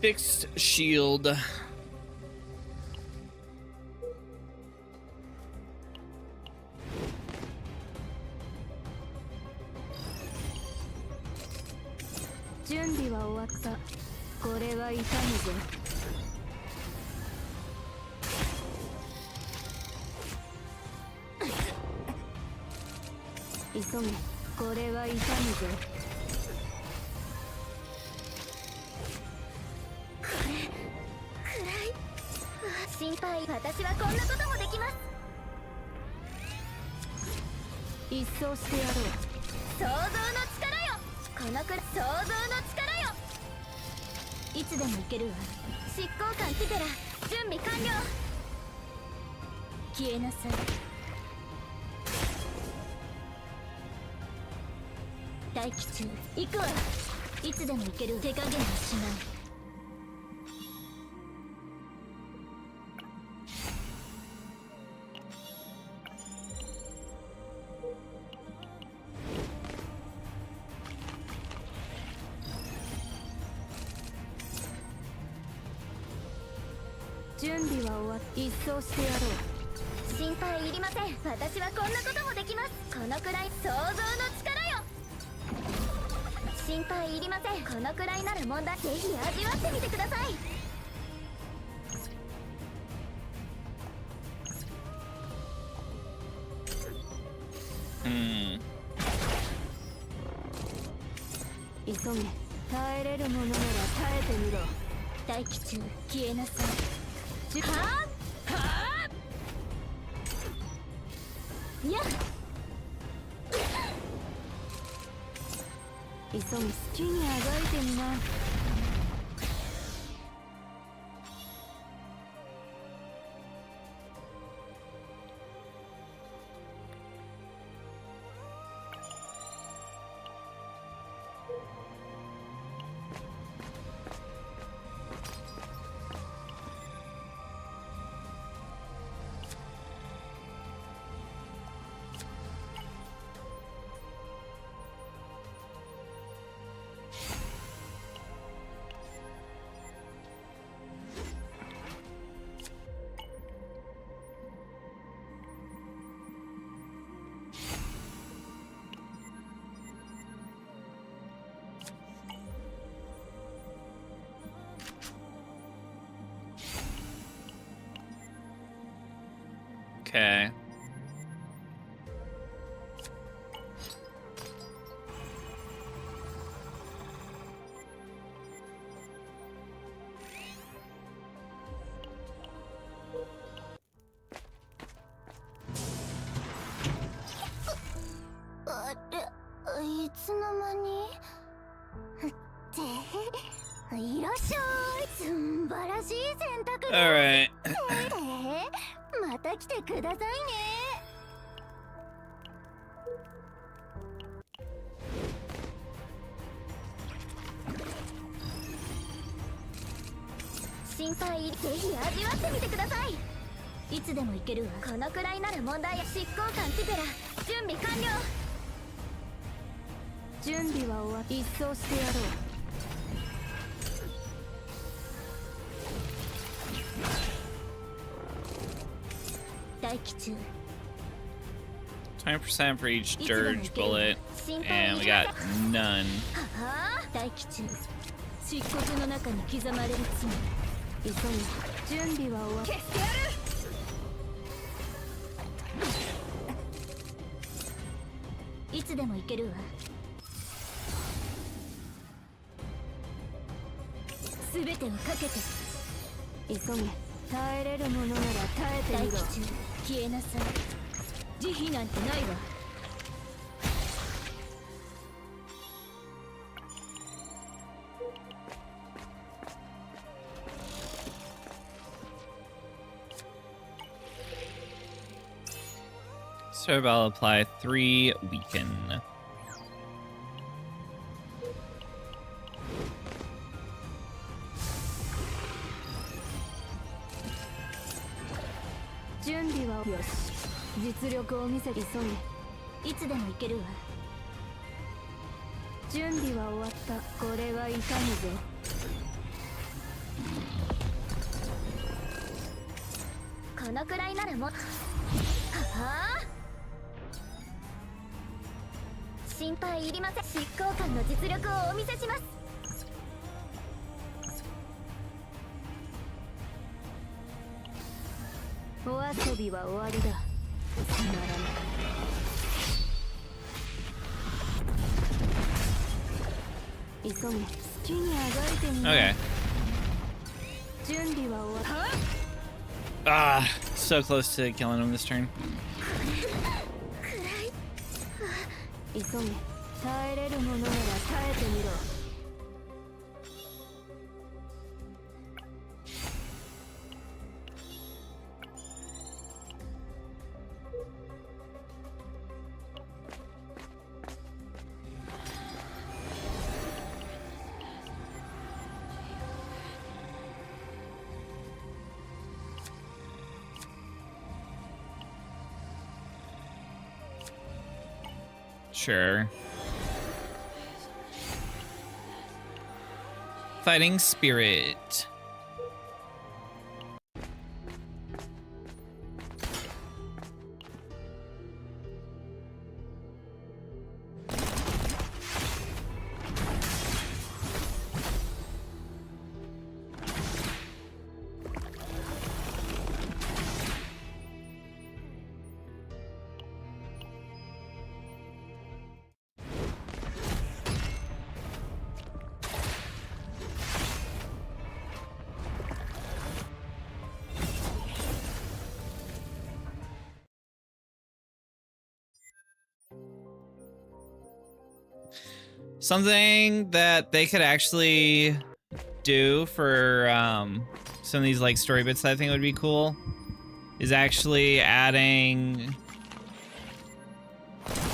Fixed shield.準備は終わった。これは痛むぞ。急げ、これは痛むぞ。心配私はこんなこともできます。一掃してやろう。想像の力よ。このくらい想像の力よ。いつでも行けるわ。執行官ティテラ準備完了。消えなさい。待機中。行くわ。いつでも行ける。手加減はしない。準備は終わっ一掃してやろう。心配いりません。私はこんなこともできます。このくらい想像の力よ。心配いりません。このくらいなら問題。ぜひ味わってみてください。急げ。耐えれるものなら耐えてみろ。待機中。消えなさい。はあはあやっ急ぎ好きにあがいてみな。Okay.あれいつの間にっていらっしゃい。素晴らしい選択 All right. また来てくださいね。心配ぜひ味わってみてください。いつでも行けるわ。このくらいなら問題や。執行官ティテラ準備完了。準備は終わっ一掃してやろう。待機中。 20% for each dirge bullet, and we got none. はあ待機中。漆黒の中に刻まれる罪。急ぎ。準備は終わっ消してやる。いつでも行けるわ。全てをかけて。急げ。耐えれるものなら耐えてみろ。待機中。消えなさい。慈悲なんてないわ。So I'll apply 3 weaken.準備はよし。実力を見せて急げ。いつでも行けるわ。準備は終わった。これは痛むぞ。このくらいならもはあ心配いりません。執行官の実力をお見せします。お遊びは終わりだ。つまらない。急げ。好きにあがいてみな。Okay. 準備は終わった。Ah, so close to killing him this turn. 急げ。耐えれるものなら耐えてみろ。Sure. Fighting spirit. Something that they could actually do for some of these like story bits that I think would be cool is actually adding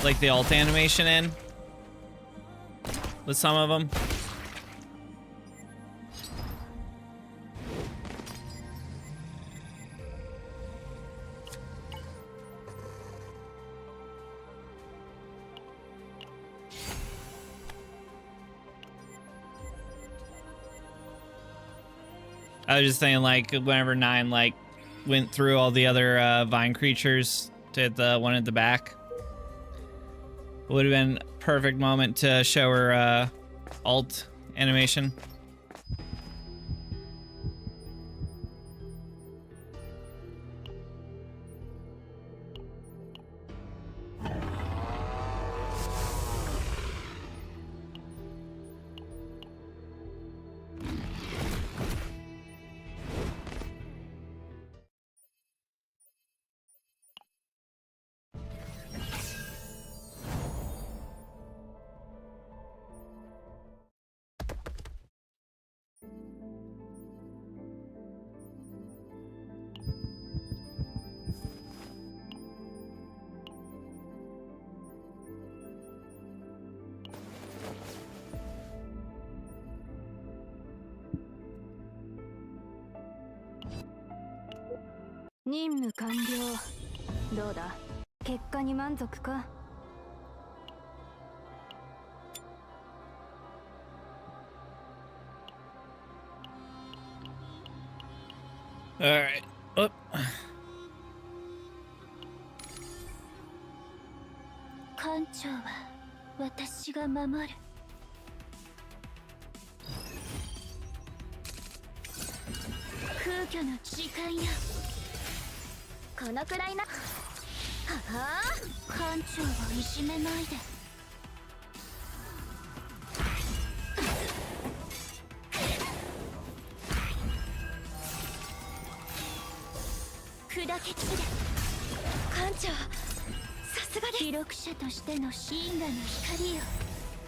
like the alt animation in with some of them. I was just saying, like, whenever 9, like, went through all the other vine creatures to hit the one at the back, it would have been a perfect moment to show her alt animation.任務完了。どうだ、結果に満足か。Alright. Oh. 艦長は私が守る。空虚の時間よ。このくらいな。はは艦長をいじめないで。砕け散れ。艦長、さすがです。記録者としての因果の光よ。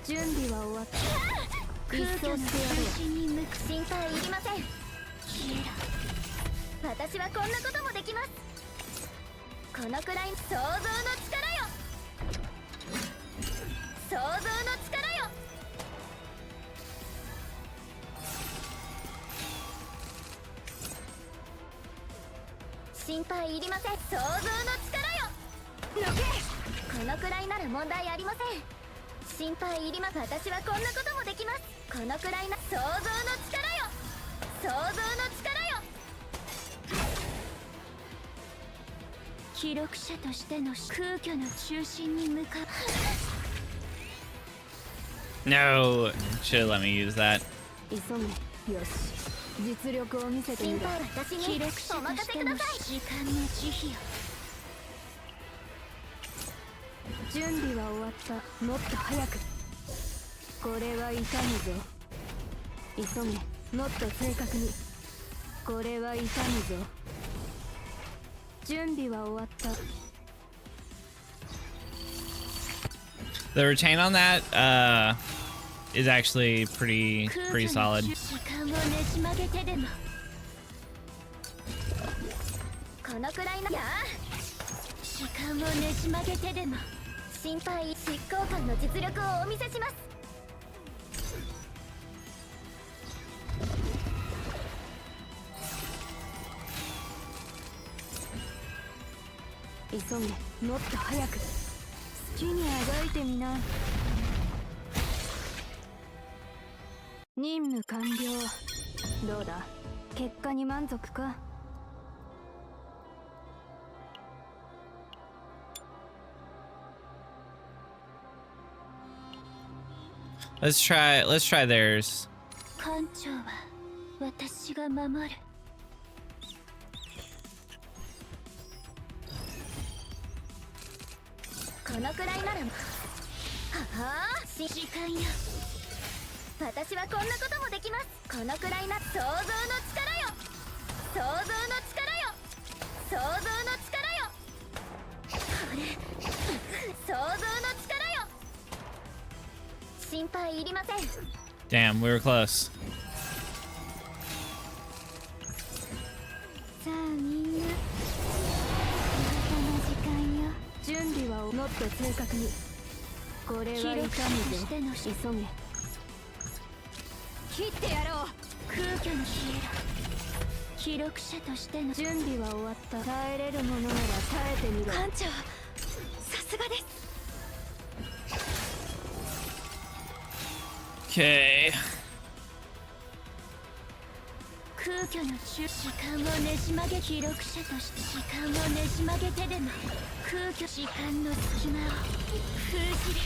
準備は終わった。一掃してやる。中心に向く。心配いりません。消えろ。私はこんなこともできます。このくらい想像の力よ。想像の力よ。心配いりません。想像の力よ。抜け。このくらいなら問題ありません。心配いります。私はこんなこともできます。このくらいな想像の力よ。想像の力よ。記録者としての空虚の中心に向かう。No, should have let me use that. 急げ。よし、実力を見せてみろ。心配私に記録者としての時間の慈悲よ。準備は終わった。もっと早く。これは痛むぞ。急げ。もっと正確に。これは痛むぞ。準備は終わった。 The retain on that is actually pretty solid. このくらいなや時間をねじ曲げてでも心配執行官の実力をお見せします。急げ、もっと早く好きにあがいてみな。任務完了。どうだ、結果に満足か。 Let's try theirs. 艦長は私が守る。このくらいならはあ、時間よ。私はこんなこともできます。このくらいな想像の力よ。想像の力よ。想像の力よ。これ想像の力よ。心配いりません。 Damn, we were close. さあみんな、あなたの時間よ。準備はもっと正確に。これは痛むぞ。急げ。切ってやろう。空虚の消えろ。記録者としての準備は終わった。耐えれるものなら耐えてみろ。艦長、さすがです。 Okay. 空虚の時間をねじ曲げ、記録者として時間をねじ曲げてでも空虚時間の隙間を封じる。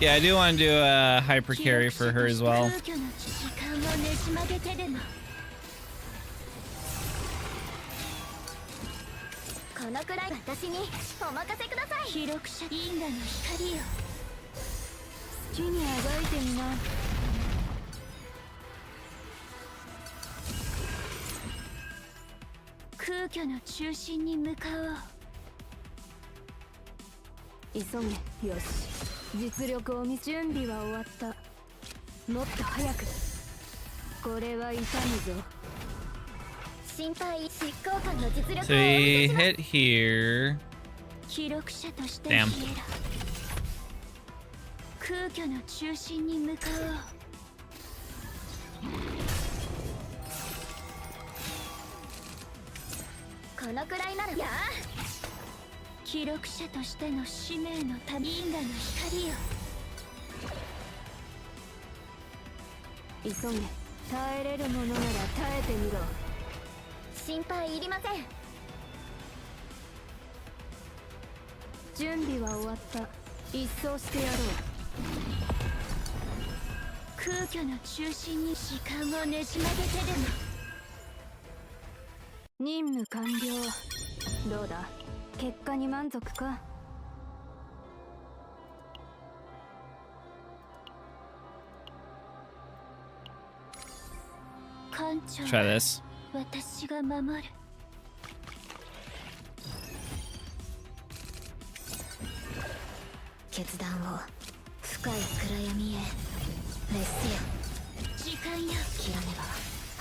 Yeah, I do want to do a hyper carry for her as well. 空虚の時間をねじ曲げてでもこのくらい私にお任せください。記録者因果の光よ。 好きにあがいてみな。空虚の中心に向かおう。急げ。よし、実力を見。準備は終わった。もっと早く。これは痛むぞ。心配執行官の実力をお見 So せ we します。 hit here. 記録者として Damn. 消えろ。空虚の中心に向かおう。このくらいならやあ、記録者としての使命の旅、因果の光よ。急げ。耐えれるものなら耐えてみろ。心配いりません。準備は終わった。一掃してやろう。空虚の中心に時間をねじ曲げてでも任務完了。どうだ、結果に満足か。艦長 Try this. 私が守る。決断を深い暗闇へ滅せよ。時間よ。切らねば。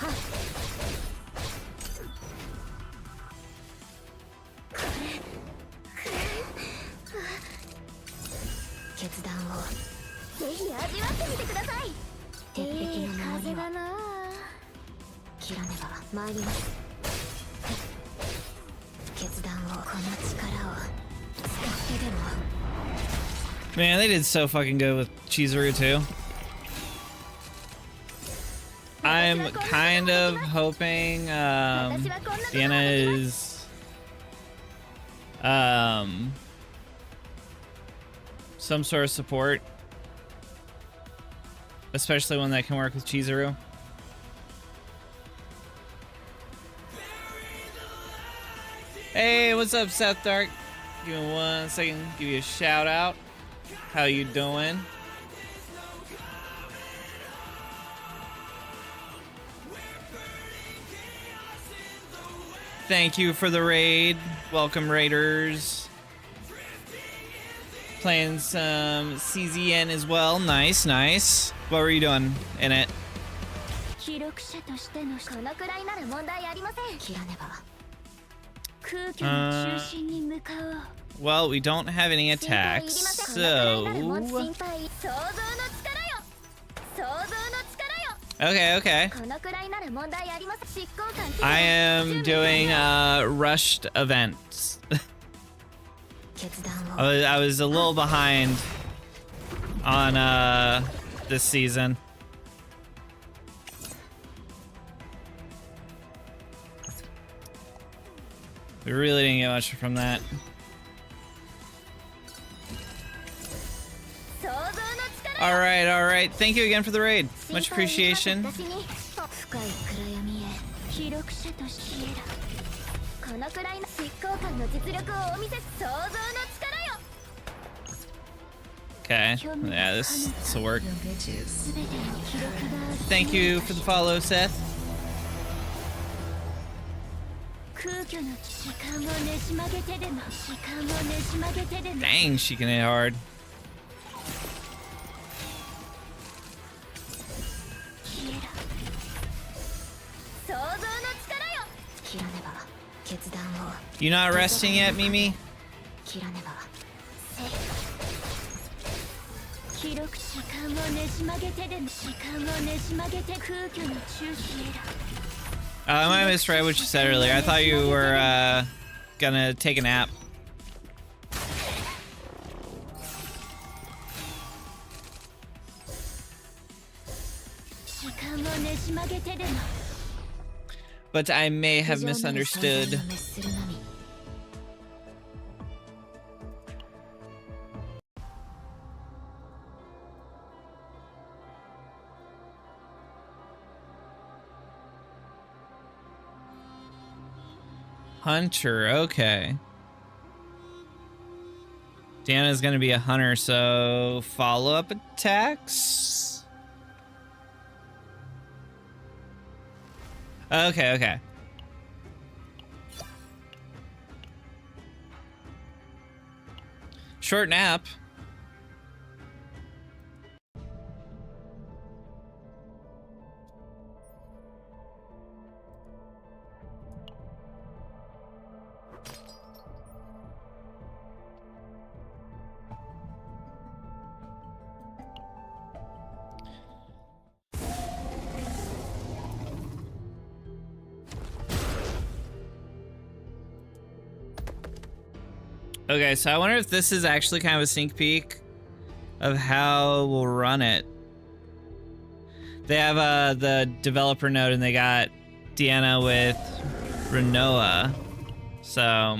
はっ。これ決断をぜひ味わってみてください。鉄壁の風だな。切らねば参ります。決断を、この力を使ってでも。 Man, they did so fucking good with Chizuru too. I'm kind of hoping Sienna is some sort of support, especially one that can work with Chizuru. Hey, what's up, Seth Dark? Give me 1 second, give you a shout out. How you doing? Thank you for the raid. Welcome, raiders. Playing some CZN as well. Nice, nice. What were you doing in it? 記録者としてのこのくらいなら問題ありません。切らねば空虚の中心に向かおう Well, we don't have any 心配いり attacks, ません。このくらいならもう so... 心配。想像の力よ。想像の力よ。 Okay, okay. このくらいなら問題ありません。執行官 I am doing rushed events. 決断を I was a little behind on this season. We really didn't get much from that. 想像の力よ。 All right. Thank you again for the raid. Much 心配いりません。 appreciation. 私に深い暗闇へ記録者としてこのくらいの執行官の実力をお見せ。想像の力よ。 Okay. Yeah, this will work. 全ての記録が Thank you for the follow, Seth. 空虚の時間をねじ曲げてでも時間をねじ曲げてでも Dang, she can hit hard. 消えろ想像の力よ。切らねば決断を You not resting yet, Mimi? 切らねば記録時間をねじ曲げてでも時間をねじ曲げて空虚の中心へ I might have misread what you said earlier. I thought you were gonna take a nap. 時間をねじ曲げてでも But I may have misunderstood. Hunter, okay. Deanna's gonna be a hunter, so follow-up attacks? Okay. Short nap. Okay, so I wonder if this is actually kind of a sneak peek of how we'll run it. They have the developer node and they got Deanna with Renoa. So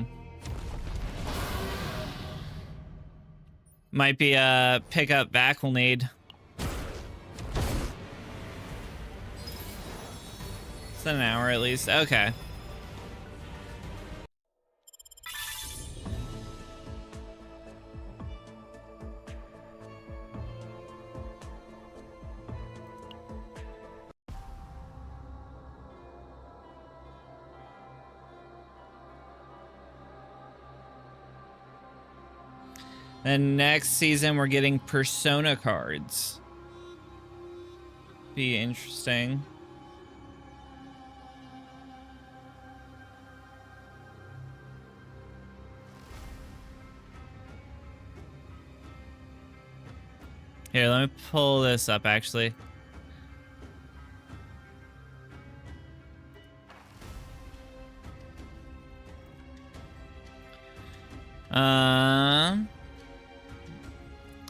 might be a pickup back we'll need. It's an hour at least. Okay. Then next season, we're getting Persona cards. Be interesting. Here, let me pull this up, actually.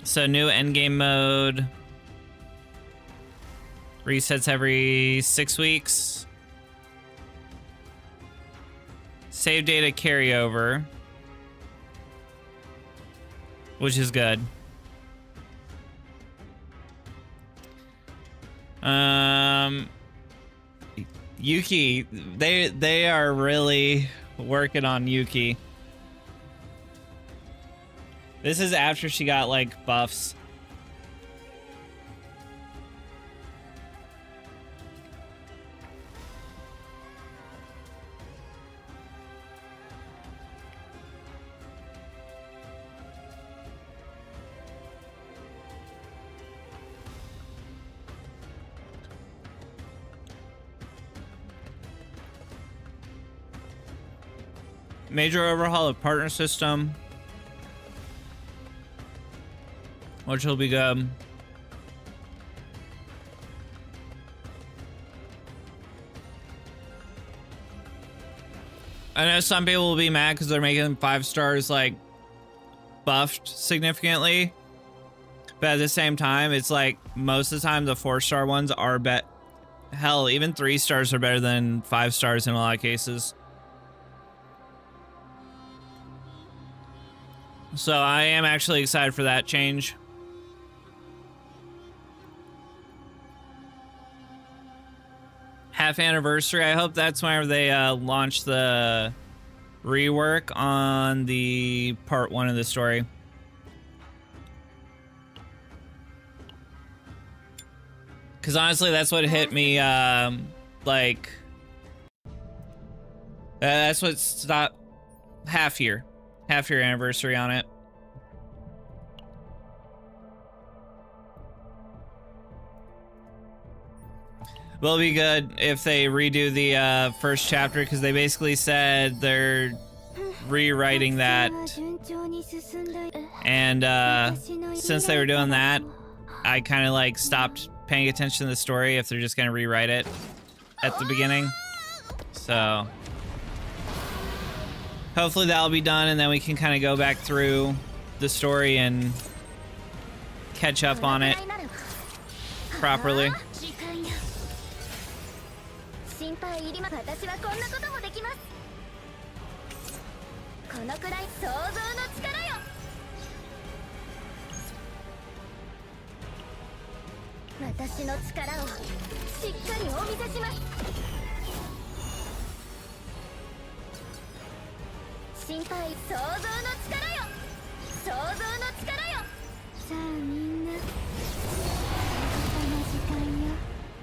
So new endgame mode. Resets every 6 weeks. Save data carryover. Which is good. Yuki, they are really working on Yuki. This is after she got like buffs. Major overhaul of partner system, which will be good. I know some people will be mad because they're making 5 stars like buffed significantly, but at the same time, it's like most of the time the 4-star ones are hell, even 3 stars are better than 5 stars in a lot of cases. So I am actually excited for that change. Half anniversary. I hope that's whenever they launch the rework on the part 1 of the story. Because honestly, that's what hit me, like... that's what stopped... half year anniversary on it. Will be good if they redo the first chapter, because they basically said they're rewriting that, and since they were doing that, I kind of like stopped paying attention to the story if they're just gonna rewrite it at the beginning. So hopefully that'll be done, and then we can kind of go back through the story and catch up on it properly. 心配いりま私はこんなこともできます。このくらい想像の力よ。私の力をしっかりお見せします。心配想像の力よ。想像の力よ。さあみんな。この時間よ。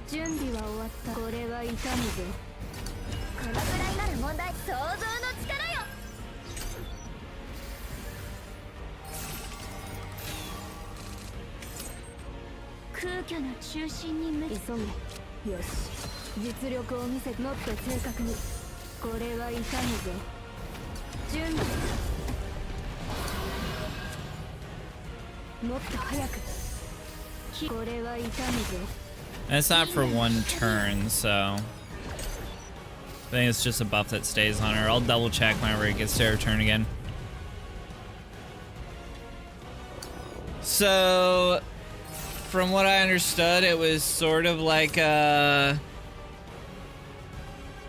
準備は終わった。これは痛むぞ。このくらいなら問題。想像の力よ。空虚の中心に急げ。よし、実力を見せ、もっと正確に。これは痛むぞ。準備。もっと早く。これは痛むぞ。 And it's not for 1 turn, so I think it's just a buff that stays on her. I'll double check whenever it gets to her turn again. So, from what I understood, it was sort of like a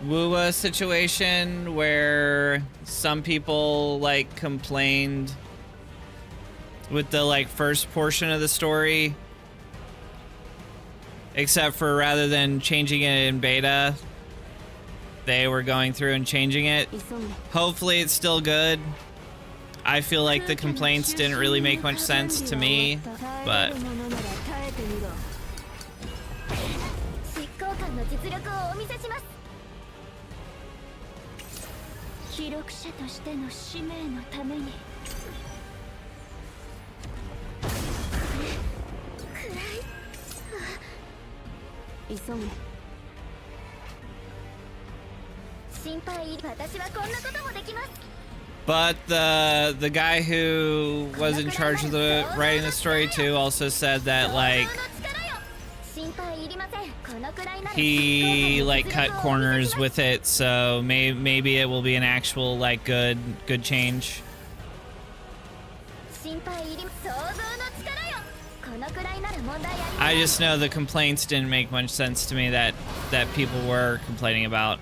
Wuwa situation where some people like complained with the like first portion of the story. Except for rather than changing it in beta, they were going through and changing it. Hopefully it's still good. I feel like the complaints didn't really make much sense to me, but... But the guy who was in charge of the writing the story too also said that like he like cut corners with it, so maybe it will be an actual like good change. I just know the complaints didn't make much sense to me that people were complaining about.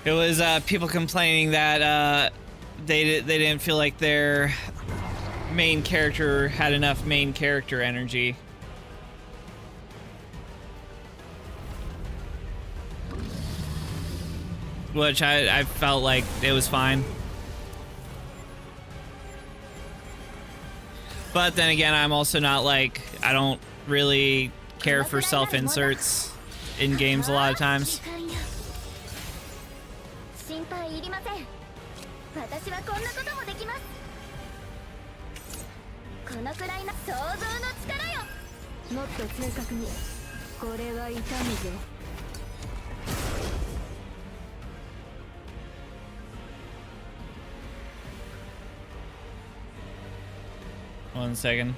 It was people complaining that they didn't feel like their main character had enough main character energy. Which I felt like it was fine. But then again, I'm also not like, I don't really care for self-inserts in games a lot of times. 私はこんなこともできます。このくらいの想像の力よ。もっと正確に。これは痛むぞ。One second.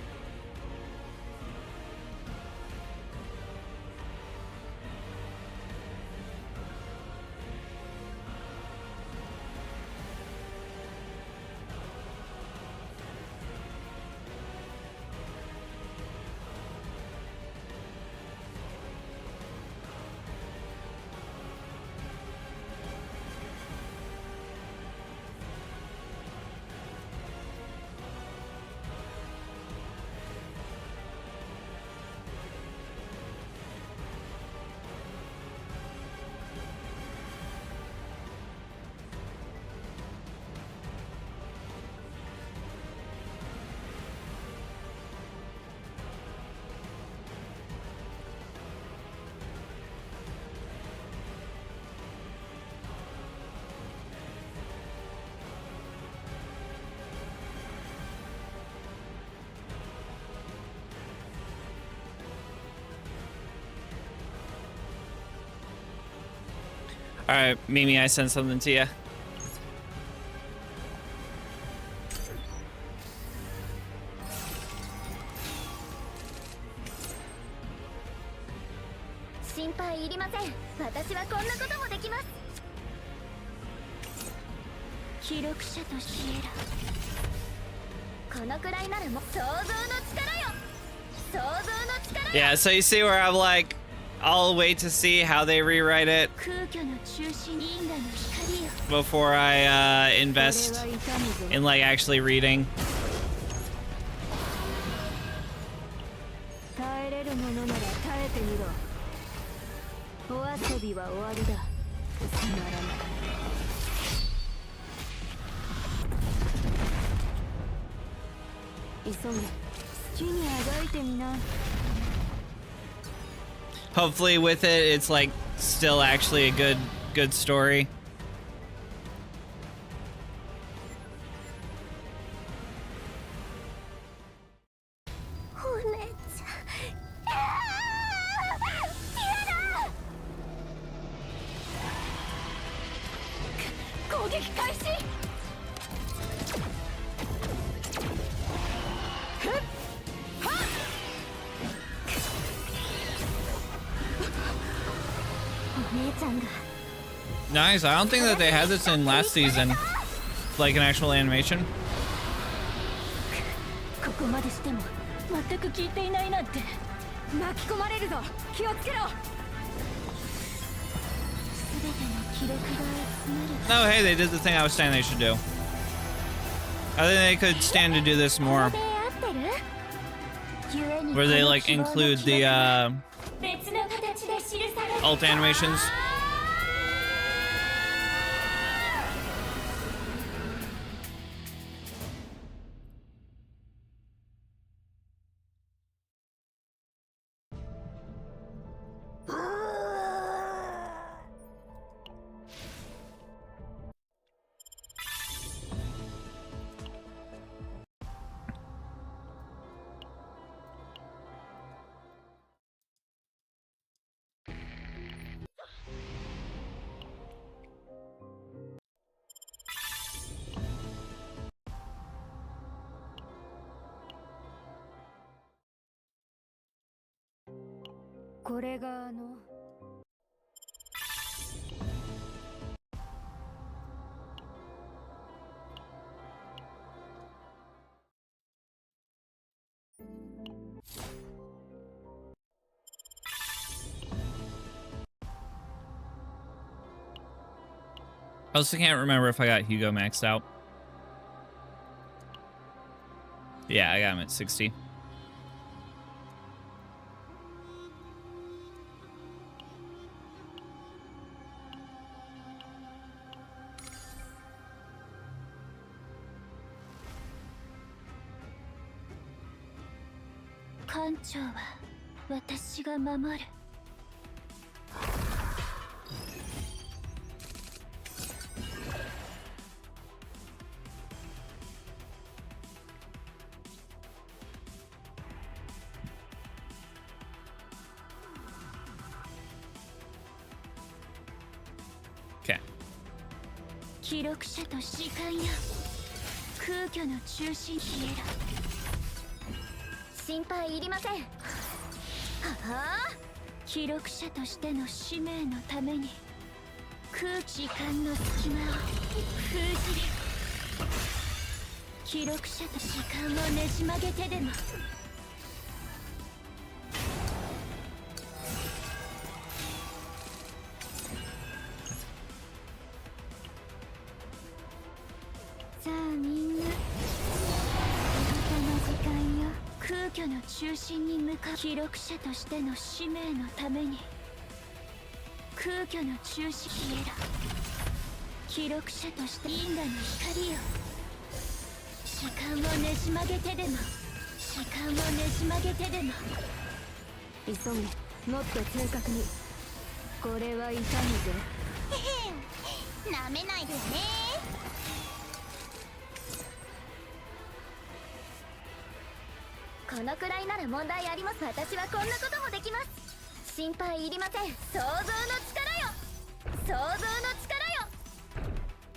All right, Mimi, I sent something to you. Yeah, so you see where I'm like, I'll wait to see how they rewrite it before I invest in like actually reading. Hopefully with it, it's like still actually a good story. Nice. I don't think that they had this in last season, like an actual animation. Oh, hey, they did the thing I was saying they should do. I think they could stand to do this more, where they like include the alt animations. I also can't remember if I got Hugo maxed out. Yeah, I got him at 60. 記録者と士官よ、空虚の中心消えろ。心配いりません。はあ、記録者としての使命のために空気間の隙間を封じる。記録者と時間をねじ曲げてでも。さあみんな、仕事の時間よ。空虚の中心に向かう。記録者としての使命のために空虚の中心消えろ。記録者として因果の光よ。時間をねじ曲げてでも、時間をねじ曲げてでも。急げ、もっと正確に。これは痛むぜ。へへん、なめないでね。このくらいなら問題あります。私はこんなこともできます。心配いりません。想像の力よ、想像の力よ。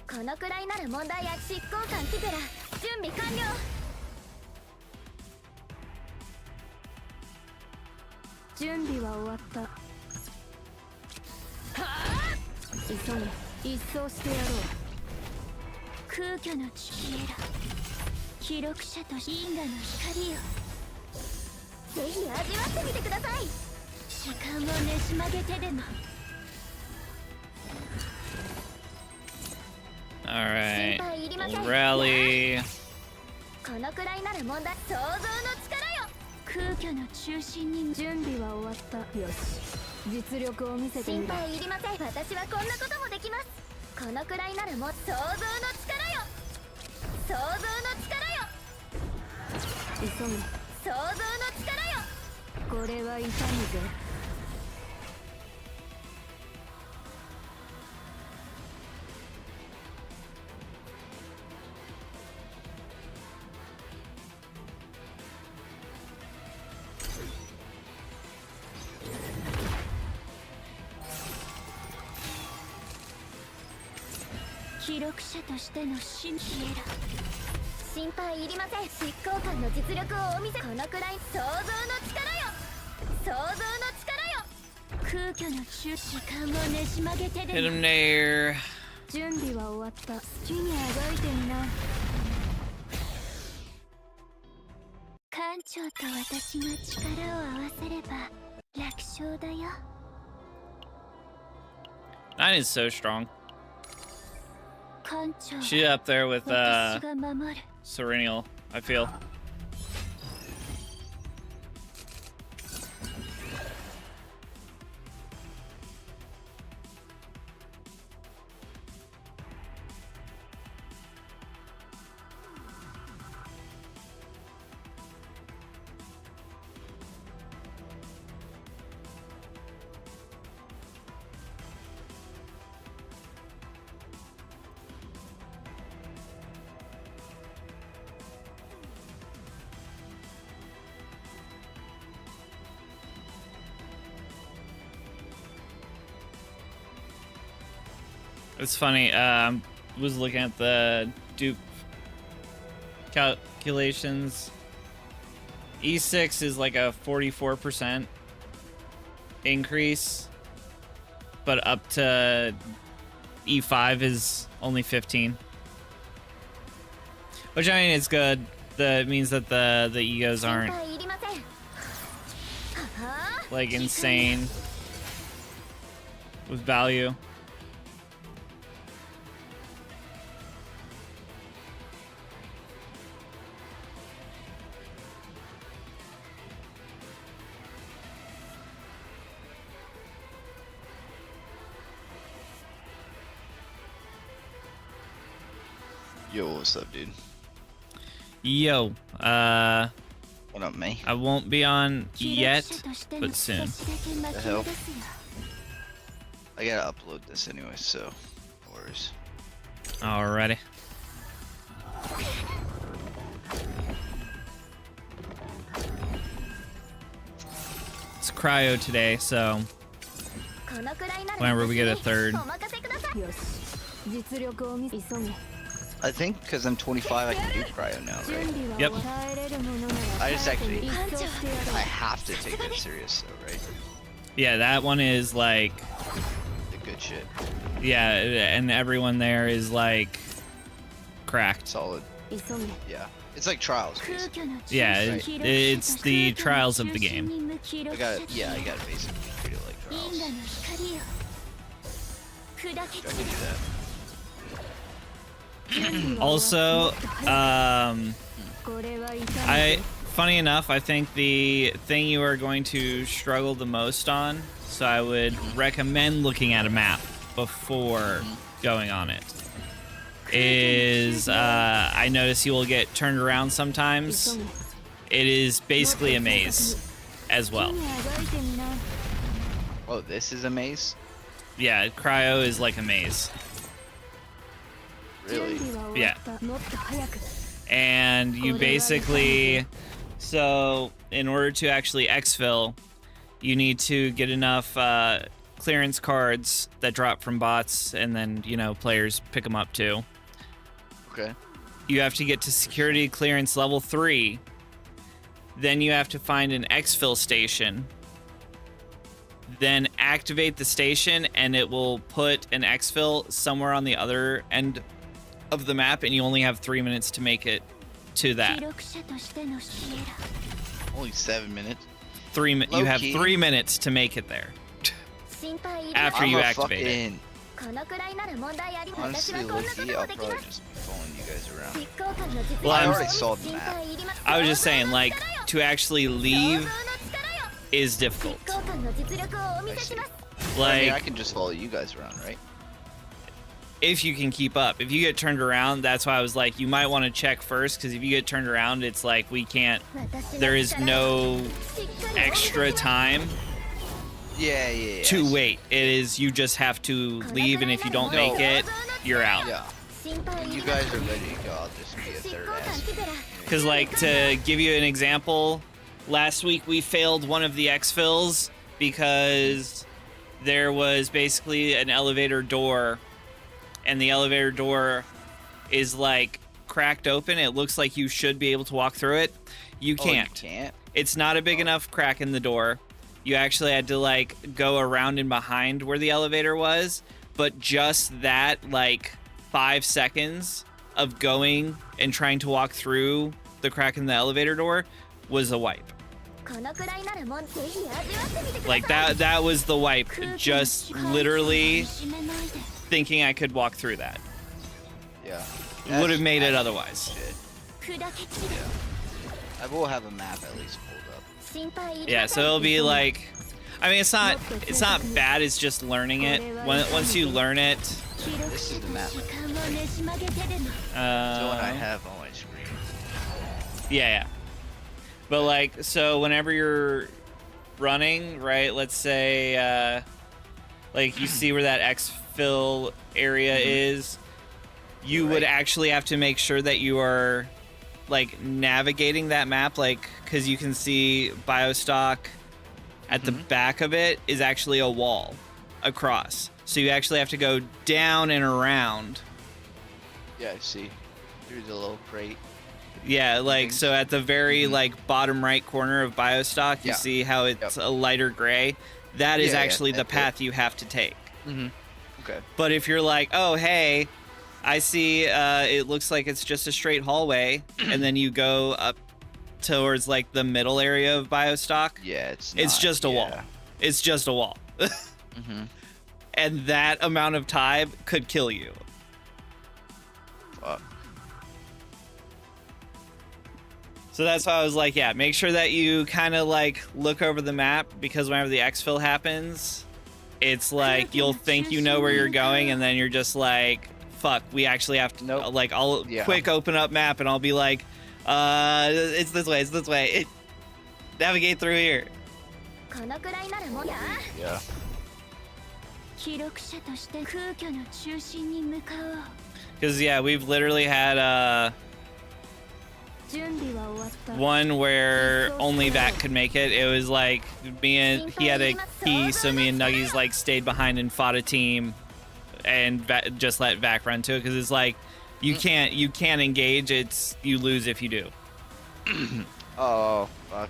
このくらいなら問題や。執行官キゼラ、準備完了。準備は終わった。はあ、急げ、一掃してやろう。空虚の消えろ。記録者と因果の光よ。ぜひ味わってみてください。時間をねじ曲げてでも。All right. 心配いりません。 Rally. このくらいなら問題。想像の力よ。空虚の中心に。準備は終わった。よし、実力を見せてみ心ろ。配いりません。私はこんなこともできます。このくらいならもう想像の力よ、想像の力よ。急げ、想像の力よ。これは痛むぜ。記録者としての真消えろ。心配いりません。執行官の実力をお見せ。このくらい想像の力よ、想像の力よ。空虚の中、時間をねじ曲げて Hit でも。 him there. 準備は終わった。好きにあがいてみな。艦長と私が力を合わせれば楽勝だよ。 9 is so strong. 艦長、 She's up there with 私が守る。 Serenial, I feel. It's funny. Was looking at the dupe calculations. E6 is like a 44% increase, but up to E5 is only 15. Which, I mean, it's good. That means that the egos aren't 心配いりません。はあ、 like insane with value. Yo, what's up, dude? Yo, What up, me? I won't be on 記録 yet, 者としての but soon. 少しだけ巻き戻すよ。 I gotta upload this anyway, so no worries. Alrighty. It's cryo today, so このくらいなら whenever we get a 私に third. お任せください。よし、実力を見せ急げ I think because I'm 25, I can do cryo now, 準 right? 備は Yep. 耐えれるものなら I just 耐えて actually- 一掃してやろう I have to take that serious, though, right? Yeah, that one is like, The good shit. yeah, and everyone there is like cracked. Solid. 急げ Yeah. It's like trials, 空 basically. 虚の中 Yeah, 心 it's the trials of the 中心 game. に向き I 録 got 者 it. Yeah, I got to basically treat it like 因 trials. 果の光よ砕け I 散 can do that. る Also, これは痛み I funny enough, I think the thing you are going to struggle the most on, so I would recommend looking at a map before going on it. Is I notice you will get turned around sometimes. It is basically a maze as well. 手にあがいてみな Oh, this is a maze? Yeah, cryo is like a maze. 準 Really? 備は終わったもっと早く And you basically, so in order to actually exfil, you need to get enough clearance cards that drop from bots, and then, you know, players pick them up too. Okay. You have to get to security clearance level 3. Then you have to find an exfil station. Then activate the station, and it will put an exfil somewhere on the other end of the map, and you only have 3 minutes to make it to 記 that. 録者としての使命だ Only 7 minutes. You have Low-key. 3 minutes to make it there 心配いりませ after ん you I'm a activate it. fucking... このくらいなら問題ありません私 Honestly, はこんなこ low-key, とも I'll でき probably ます just be following you guys around. 実行官の実力 Well, I を already saw the 心 map. 配いりません I was just saying, like, to actually 想像 leave の力よ is 実 difficult. 行官の実力をお見せします I mean, I Like, can just follow you guys around, right? if you can keep up. If you get turned around, that's why I was like, you might want to check first, because if you get turned around, it's like, we can't, 私の there is 力を no しっかり extra time Yeah, yeah, yeah. to I see. wait. It is, you just have to leave, and if you don't No. make it, you're out. Yeah. 心配い When り you ませ guys ん are ready to go, I'll just be a 執 third 行官 ass. キペラ Because, like, to give you an example, last week we failed one of the exfils because there was basically an elevator door, and the elevator door is, like, cracked open. It looks like you should be able to walk through it. You Oh, you can't. can't? It's not a big enough crack in the door. You actually had to, like, go around and behind where the elevator was, but just that, like, 5 seconds of going and trying to walk through the crack in the elevator door was a wipe. このくらいならもんぜひ味わってみてください Like, that was the wipe. 空気の Just 力を literally 苦しめないで thinking I could walk through that. Yeah. Would have That's- made it that's otherwise. shit. 砕け散る I will have a map at least pulled up. 心配いり Yeah, ま so せん it'll be like, I mean, it's not bad. It's just learning it. Once you learn it, 記録 This 者 is the の map. 時間をねじ曲げてでも The one I uh, have on my screen. yeah. But like, so whenever you're running, right? Let's say, like you see where that exfil area is, you would Right. actually have to make sure that you are like navigating that map, like, because you can see Biostock at the back of it is actually a wall across. So you actually have to go down and around. Yeah, I see. Through the little crate. Yeah, like, so at the very like bottom right corner of Biostock, you Yeah. see how it's a lighter gray. That is Yeah, yeah, actually the that bit. path you have to take. Mm-hmm. Okay. But if you're like, oh hey, I see it looks like it's just a straight hallway, and then you go up towards like the middle area of Biostock, Yeah, it's it's not- just a wall. yeah. It's just a wall. Mm-hmm. And that amount of time could kill you. Fuck. So that's why I was like, yeah, make sure that you kind of like look over the map, because whenever the exfil happens, it's like you'll think you know where you're going, and then you're just like, fuck, we actually have to Nope. like, I'll Yeah. quick open up map and I'll be like, it's this way. Navigate through here. このくらいならもんだ Yeah. 記録者として空虚の中心に向かおう Because yeah, we've literally had 準備は終わった one where only that could make it. It was like me and he had a key, so me and Nuggies like stayed behind and fought a team and just let Vac run to it, because it's like you can't engage. It's you lose if you do. Oh fuck.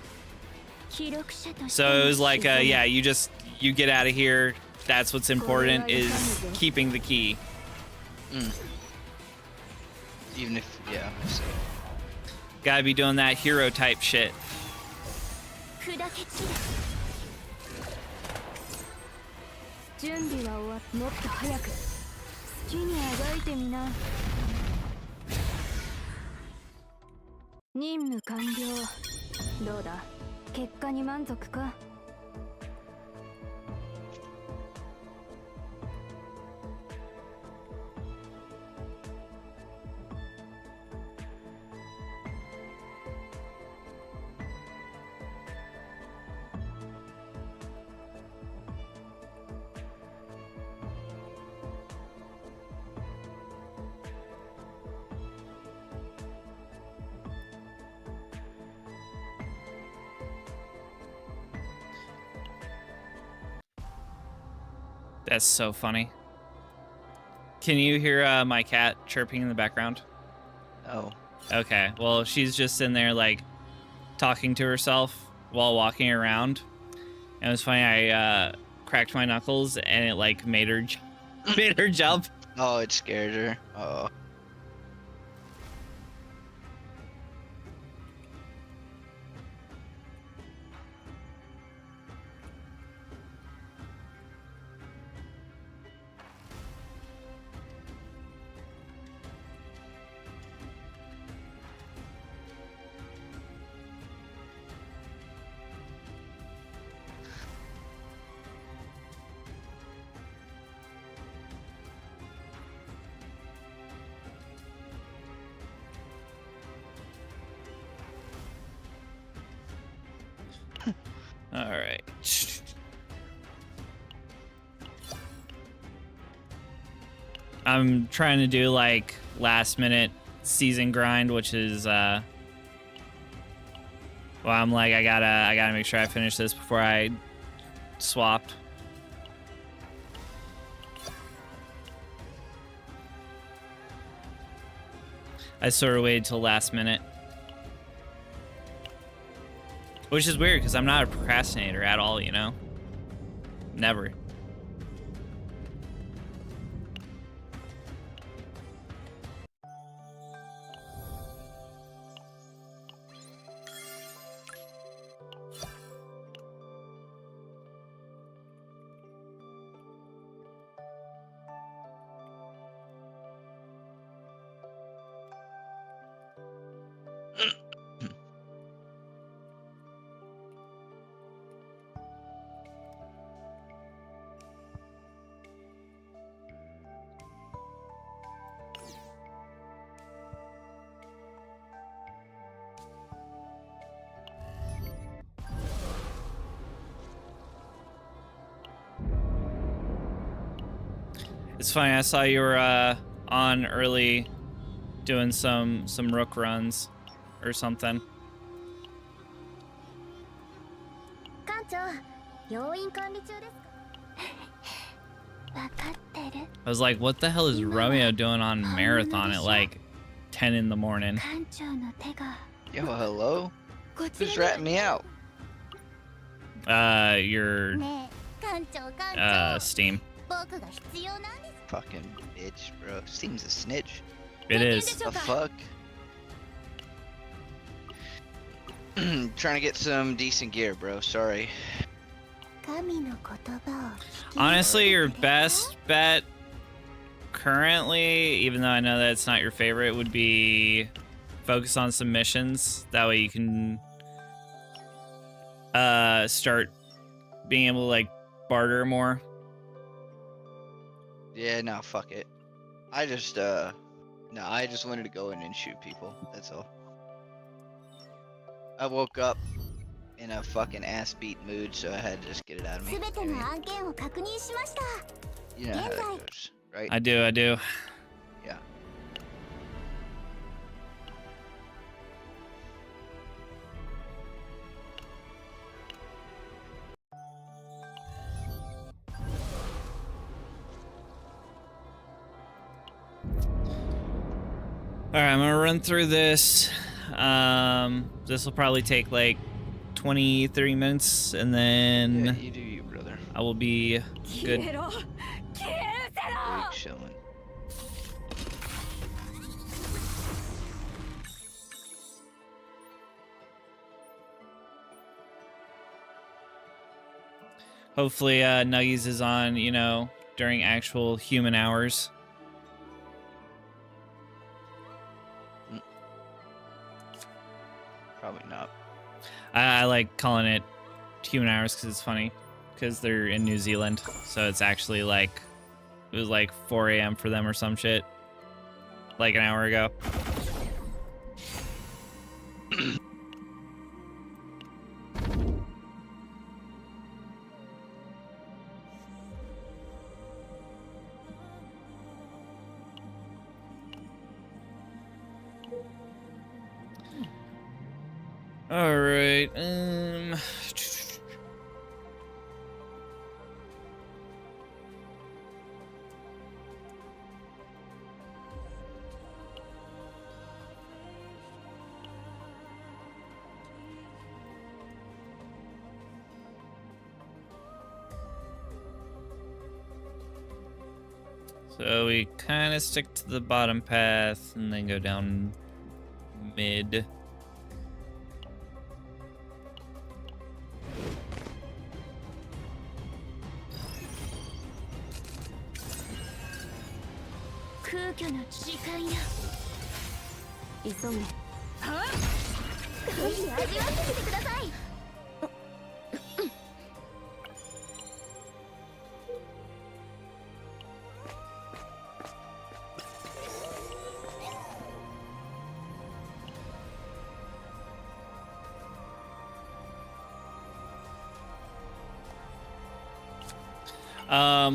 So it was like yeah, you get out of here. That's what's important, is keeping the key. Even if I see. Gotta be doing that hero type shit. 準備は終わっもっと早く好きにあがいてみな任務完了どうだ結果に満足か That's so funny. Can you hear my cat chirping in the background? No. Okay, well, she's just in there, like, talking to herself while walking around. And it was funny, I cracked my knuckles, and it, like, made her jump. Oh, it scared her. Oh. All right. I'm trying to do like last minute season grind, which is well, I'm like I gotta make sure I finish this before I swap. I sort of waited till last minute. Which is weird, because I'm not a procrastinator at all, you know? Never. It's funny, I saw you were on early doing some rook runs or something. 艦長要員管理中ですか分かってる I was like, what the hell is Romeo doing on marathon at like 10 in the morning? 艦長の手が Yo, hello? こちら Who's ratting me out? Your ねえ艦長艦長 Steam. 僕が必要なんです Fucking bitch, bro. Seems a snitch. It is. The fuck? Trying to get some decent gear, bro. Sorry. 神の言葉を聞き Honestly, your best bet currently, even though I know that it's not your favorite, would be focus on some missions. That way you can start being able to like barter more. Yeah, no, fuck it. I just wanted to go in and shoot people. That's all. I woke up in a fucking ass beat mood, so I had to just get it out of me. 全ての案件を確認しました You know how it goes, right? I do. Yeah. All right, I'm gonna run through this. This will probably take like 20, 30 minutes, and Yeah, then you do you, brother. I will be good. You chilling. Hopefully, Nuggies is on, you know, during actual human hours. Probably not. I like calling it human hours because it's funny, because they're in New Zealand, so it's actually like it was like 4 a.m. for them or some shit, like an hour ago. All right. So we kind of stick to the bottom path and then go down mid.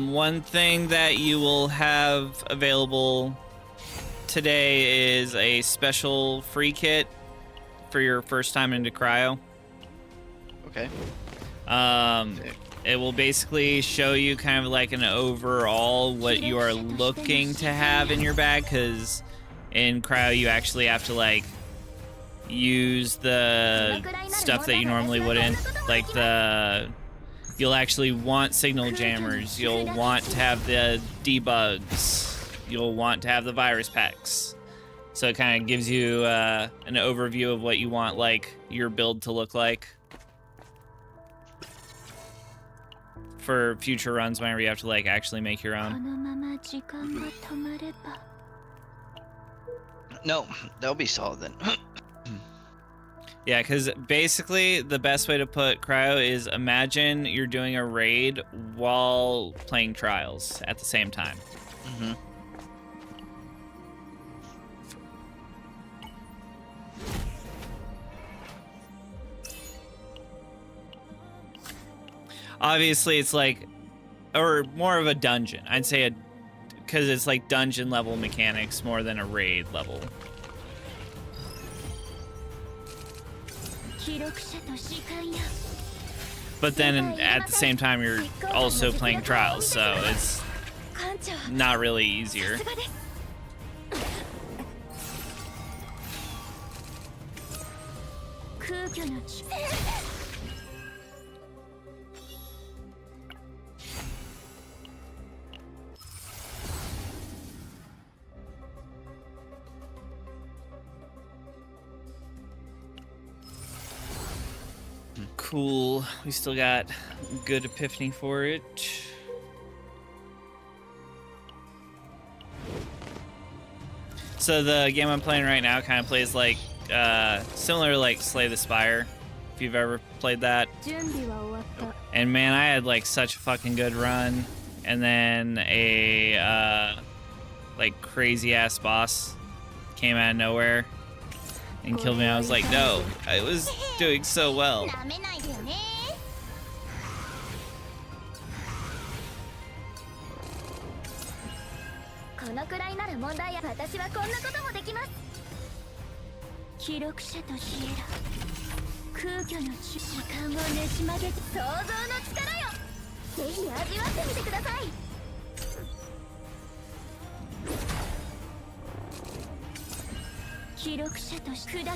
One thing that you will have available today is a special free kit for your first time into cryo. Okay. It will basically show you kind of like an overall what you are looking to have in your bag, because in cryo you actually have to like use the stuff that you normally wouldn't, like you'll actually want signal jammers, you'll want to have the debugs, you'll want to have the virus packs. So it kind of gives you an overview of what you want like your build to look like for future runs whenever you have to like actually make your own. No, that'll be solid then. Yeah, because basically the best way to put cryo is imagine you're doing a raid while playing trials at the same time. Mm-hmm. Obviously, it's like, or more of a dungeon. I'd say because it's like dungeon level mechanics more than a raid level. But then at the same time, you're also playing trials, so it's not really easier. Cool. We still got good epiphany for it. So the game I'm playing right now kind of plays like similar to like Slay the Spire, if you've ever played that. And man, I had like such a fucking good run, and then a like crazy ass boss came out of nowhere and killed me. I was like, no, I was doing so well. 記録者として砕け散れ。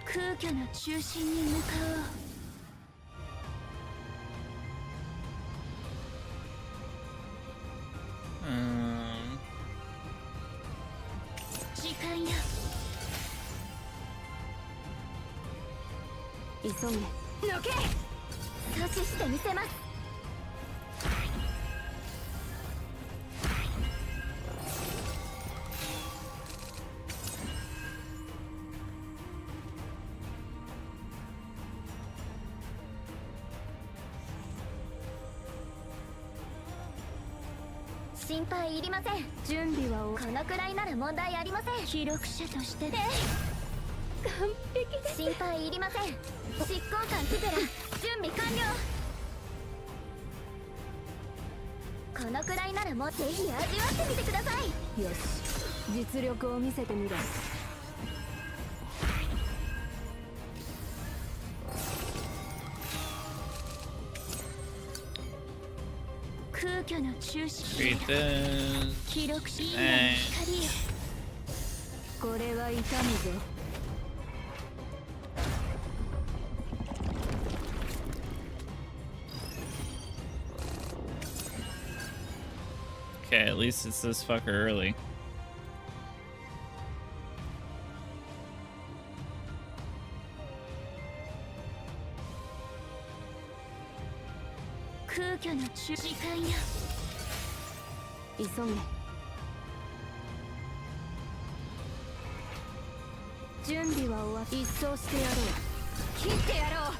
空虚の中心に向かおう。時間や急げ。のけ阻止してみせます。心配いりません。準備はこのくらいなら問題ありません。記録者として完璧です。心配いりません。執行官ティゼラ準備完了。このくらいならもうぜひ味わってみてください。よし、実力を見せてみろ。空虚の中心。 Read this. 記録し光よ。これは痛むぞ。Okay, at least it's this fucker early. 空虚の中時間や急げ。準備は終わっ一掃してやろう。切ってやろう。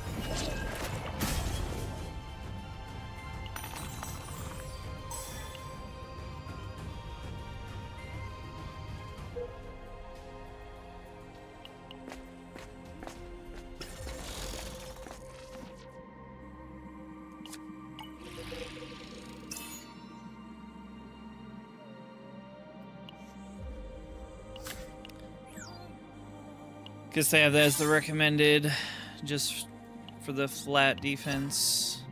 Guess they have that as the recommended, just for the flat defense.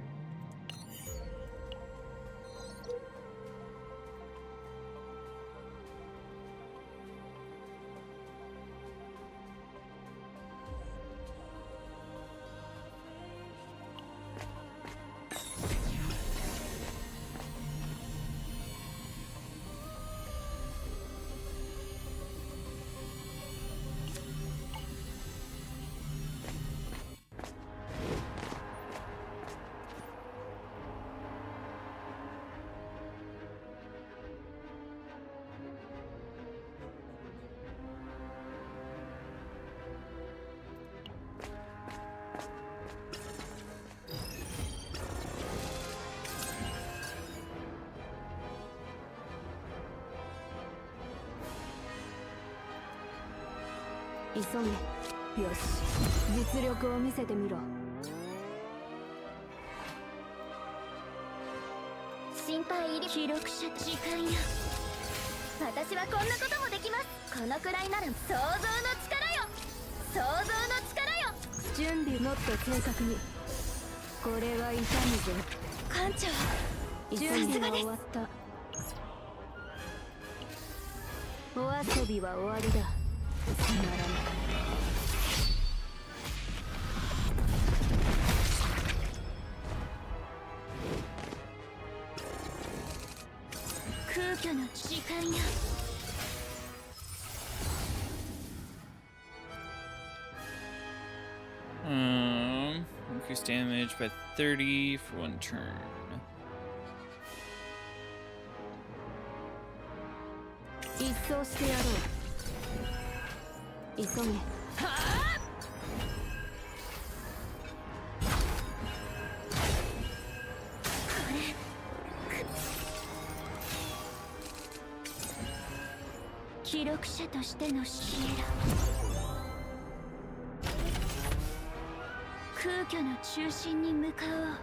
急げ。よし、実力を見せてみろ。心配いり。記録者時間や。私はこんなこともできます。このくらいなら想像の力よ。想像の力よ。準備もっと正確に。これは痛むぞ。艦長、準備は終わった。お遊びは終わりだ。つまらない。空虚の時間や。Increase damage by 30 for 1 turn. 一掃してやろう。急げ。記録者としての指令だ。空虚の中心に向かおう。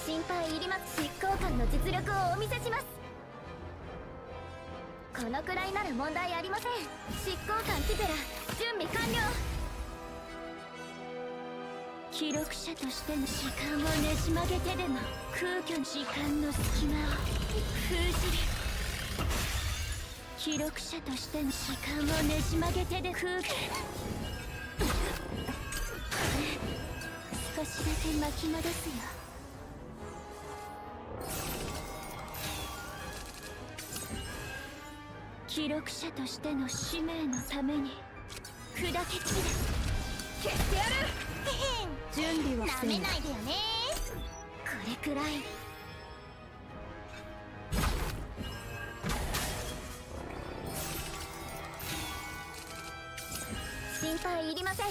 心配いります。執行官の実力をお見せします。このくらいなら問題ありません。執行官ティペラ、準備完了。記録者としての時間をねじ曲げてでも空虚の時間の隙間を封じる。記録者としての時間をねじ曲げてで空虚少しだけ巻き戻すよ。記録者としての使命のために砕け散る。消してやる。準備はなめないでよね。これくらい。心配いりません。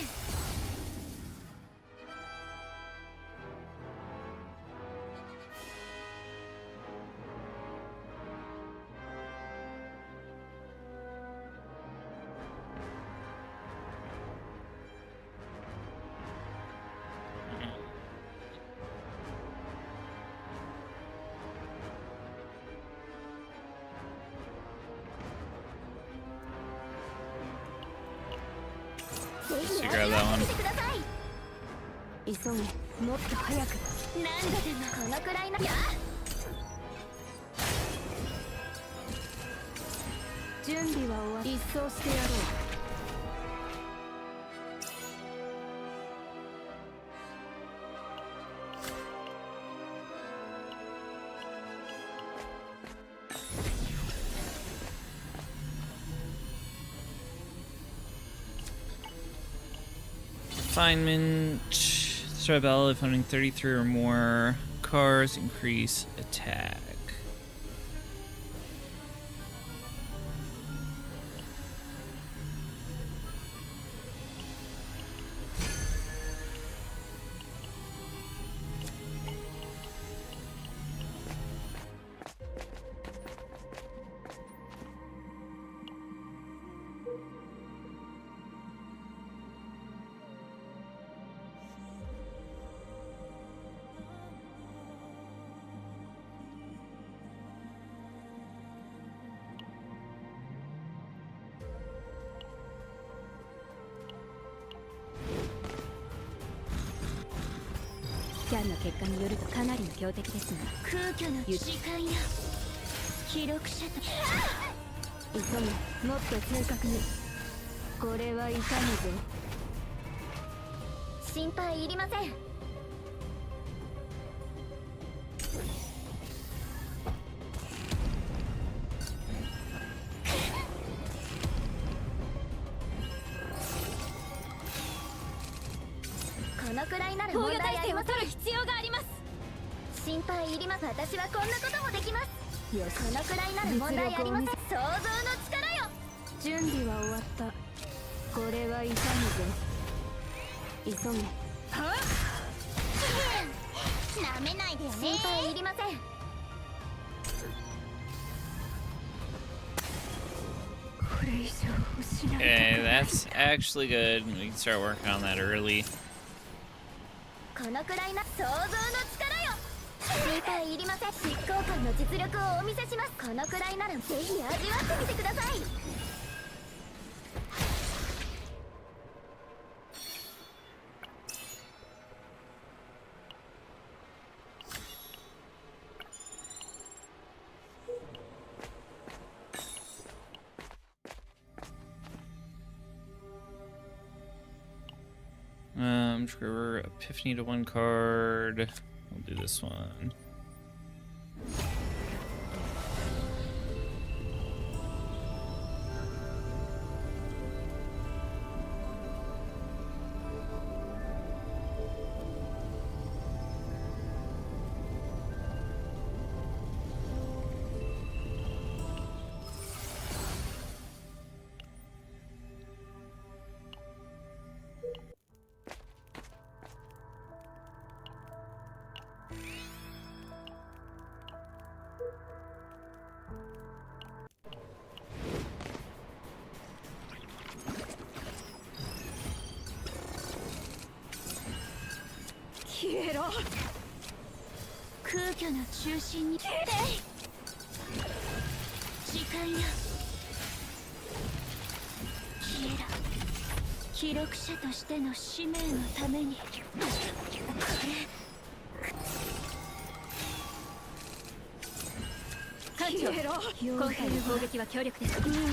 ぜひ So grab that one. てください。急げ。もっと早く。何度でもこのくらいの。や準備は終わり。一掃してやろう。Refinement. Start battle if owning 33 or more cars, increase attack.スキャンの結果によるとかなりの強敵ですが、空虚の時間や記録者と急げ。もっと正確に。これは痛むぞ。心配いりません。このくらいなら問題ありません。必要があります。心配いります。私はこんなこともできます。よし。このくらいなら問題ありません。想像の力よ。準備は終わった。これは痛むぞ。急げ。なめないでよね。心配いりません。これ以上失う。 Okay, that's actually good. We can start working on that early. このくらいな想像の力よ。心配いりません。執行官の実力をお見せします。このくらいならぜひ味わってみてください。Trigger Epiphany to 1 card. We'll do this one. 消えろ。空虚の中心に時間よ、消えろ。記録者としての使命のために。これ艦長、今回の攻撃は強力です。防御を進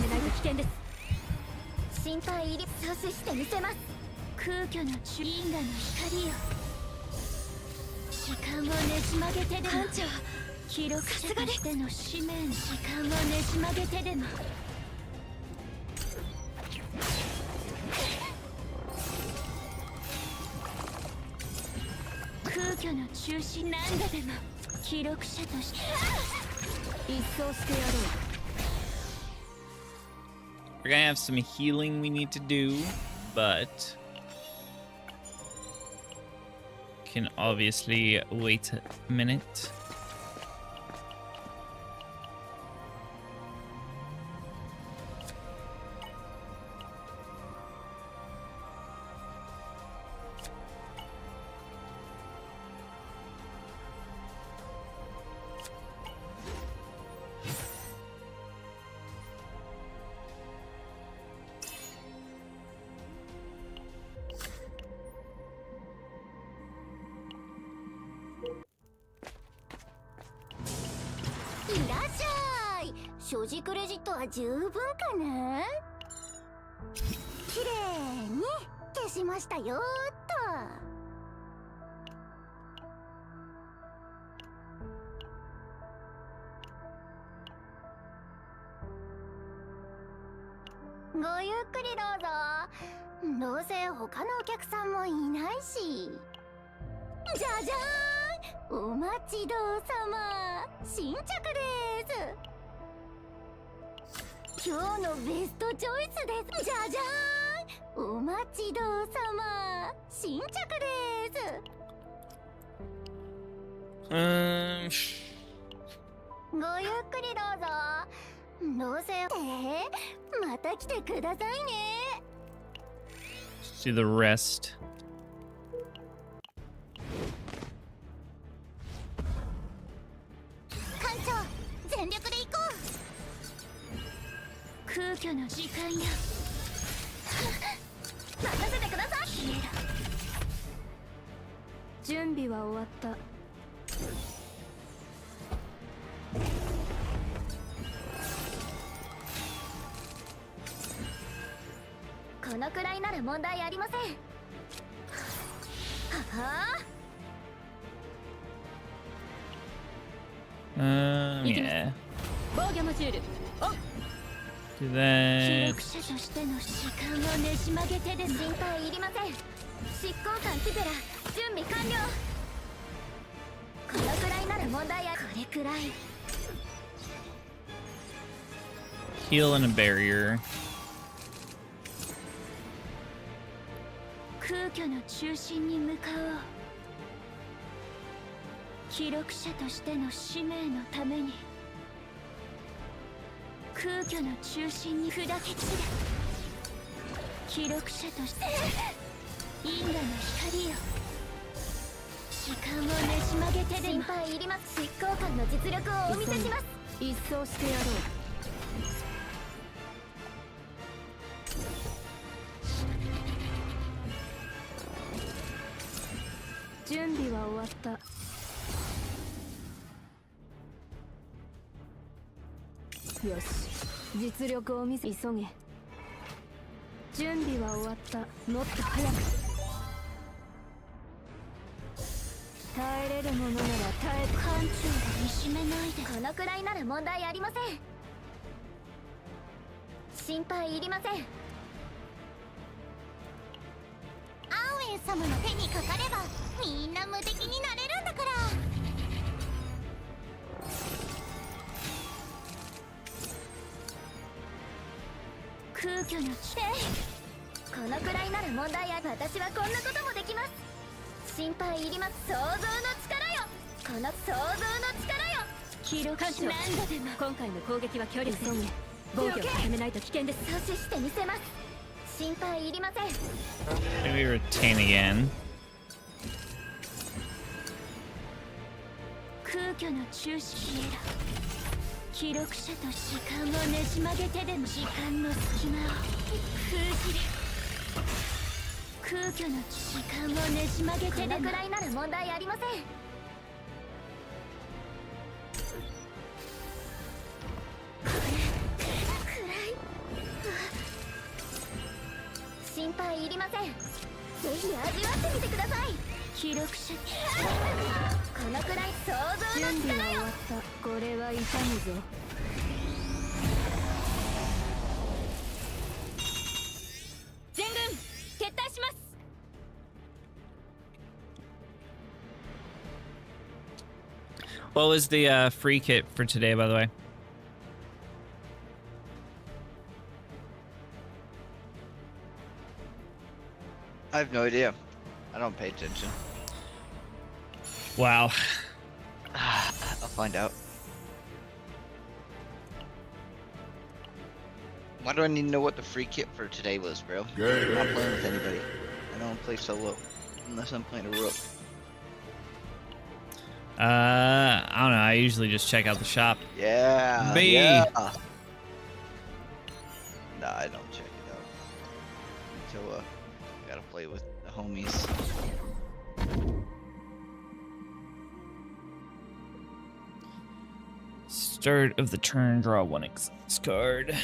めないと危険です。心配入り阻止してみせます。空虚の中因果の光よ、時間をねじ曲げてでも記録者としての使命の時間をねじ曲げてでも。空虚の中心何度でも記録者として一掃してやろう。 We're gonna have some healing we need to do, but can obviously wait a minute.いらっしゃい。所持クレジットは十分かな。綺麗に消しましたよーっと。ごゆっくりどうぞ。どうせ他のお客さんもいないし。じゃじゃーん、お待ちどうさま、新着です。今日のベストチョイスです。じゃじゃーん、お待ちどうさま、新着です。ごゆっくりどうぞ。どうせまた来てくださいね。 Let's do the rest. 艦長、全力で行こう。空虚の時間よ、任せてください。準備は終わった。このくらいなら問題ありません。はは。Yeah. 防御モジュールオン。 Do that. 記録者としての時間をねじ曲げてでも心配いりません。執行官ティペラ、準備完了。このくらいなら問題あり。これくらい。 Heal and a barrier. 空虚の中心に向かおう。記録者としての使命のために。空虚の中心に砕け散れ。記録者として因果の光よ、時間をねじ曲げてでも。心配いります。執行官の実力をお見せします。一掃してやろう。準備は終わった。よし、実力を見せ。急げ。準備は終わった。もっと早く。耐えれるものなら耐え。艦長が見しめないで。このくらいなら問題ありません。心配いりません。アンウェン様の手にかかればみんな無敵になれるんだから。空虚の地。このくらいなら問題あり。私はこんなこともできます。心配いります。想像の力よ、この想像の力よ。記録者何度でも。今回の攻撃は距離です。防御を進めないと危険です。阻止してみせます。心配いりません。Maybe retain again. 虚の中心へら記録者と時間をねじ曲げてでも時間の隙間を封じる空虚の時間をねじ曲げてでもこのくらいなら問題ありません。心配いりません。ぜひ味わってみてください。記録者このくらい想像の力よ。これは痛むぞ。全軍撤退します。What was the free kit for today, by the way? I have no idea. I don't pay attention. Wow. I'll find out. Why do I need to know what the free kit for today was, bro? I'm not playing with anybody. I don't play solo unless I'm playing a rook. I don't know. I usually just check out the shop. Yeah. B. Yeah. Nah, I don't check it out until gotta play with the homies. Start of the turn, draw one exhaust card.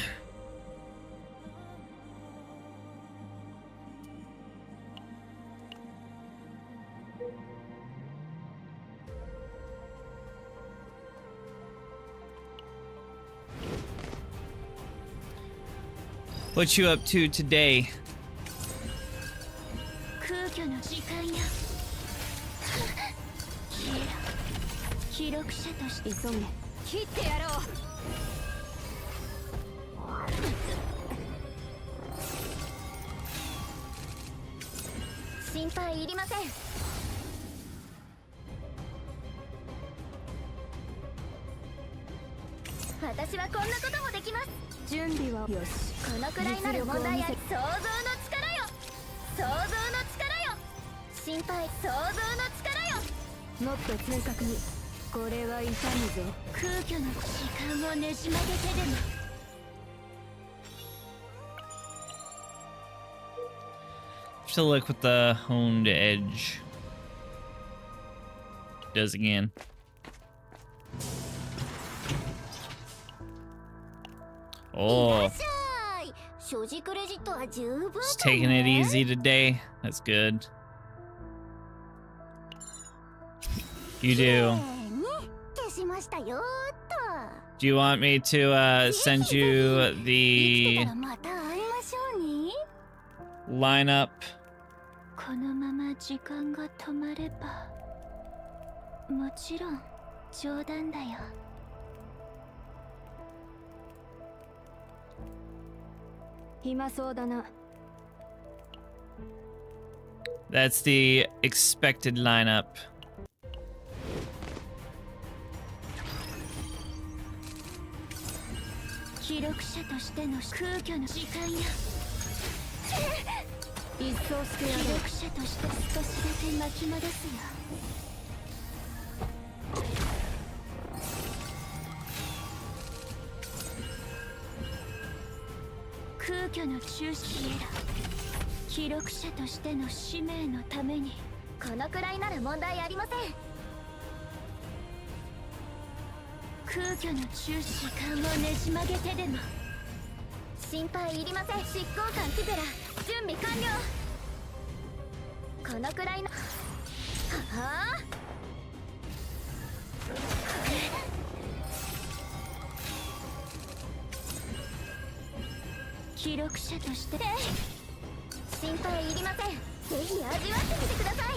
What you up to today? 空虚の時間や記録者として急げ切ってやろう。心配いりません。私はこんなこともできます。準備はよし。このくらいなら問題あり。想像の力よ。想像の力よ。心配想像の力よ。もっと正確に。これは痛むぞ。空虚の時間をねじ曲げてでも。Just to look what the honed edge does again. Oh, 所持クレジットは十分。 just taking it easy today. That's good. You do. 消しましたよーっと。 Do you want me to send you 生きて the たらまた会いましょうね。 lineup? このまま時間が止まれば。もちろん冗談だよ。暇そうだな。 That's the expected lineup. 記録者としての空虚の時間や一層してやる。記録者として少しだけ巻き戻すよ。空虚の中心へら記録者としての使命のために。このくらいなら問題ありません。空虚の中時間をねじ曲げてでも。心配いりません。執行官ティペラ準備完了。このくらいのはあ記録者として。心配いりません。ぜひ味わってみてください。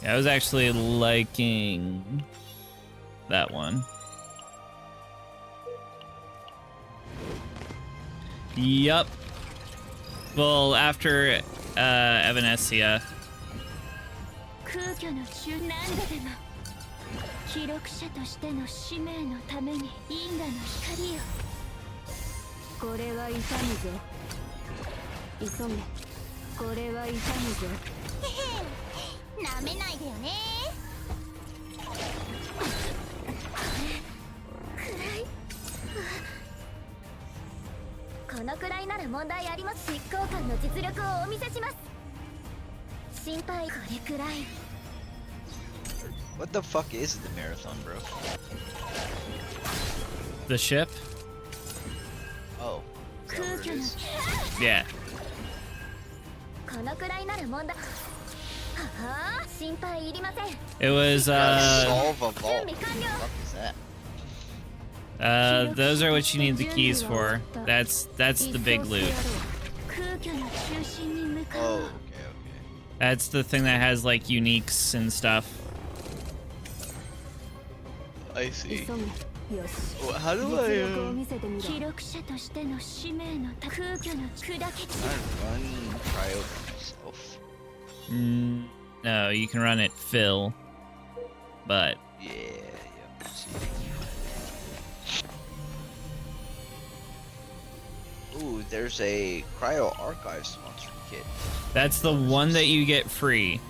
Yeah, I was actually liking that one. Yup. Well, after Evanescia. 空虚の中何度でも記録者としての使命のために因果の光よ。これは痛むぞ。急げ。これは痛むぞ。なめないでよね。このくらいなら問題あります。執行官の実力をお見せします。心配これくらい。 What the fuck is the marathon, bro? The ship? Oh. Is that what it is? Yeah. このくらいなら問題。ははあ、心配いりません。 It was, Solve a vault. 準備完了。 What the fuck is that? those are what you need the keys for. That's the big loot. 空虚の中心に向か Oh, う。 okay, okay. That's the thing that has like uniques and stuff. I see. 急げ。よし。 Well, how do 実 I, 力を見せてみろ。記録者としての使命の空虚の砕け散 I run cryo for myself? No, you can run it fill, but Yeah, yeah. I see. Ooh, there's a cryo archive sponsored kit. that's the one that you get free.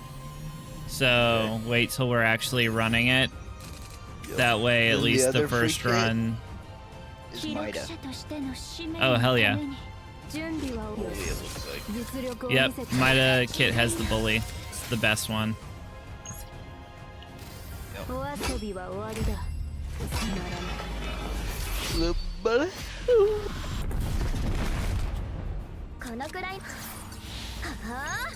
So wait till we're actually running it. That way, at And the least other the free first kit? run. Is 記録 Mida. 者としての使命 Oh, の hell yeah. ために準備は Holy, it looks like. 実力を見 Yep, せて Mida kit has the bully. It's the best one. お遊びは終わりだ。つまらない。 Little buddy. このくらい。ははあ。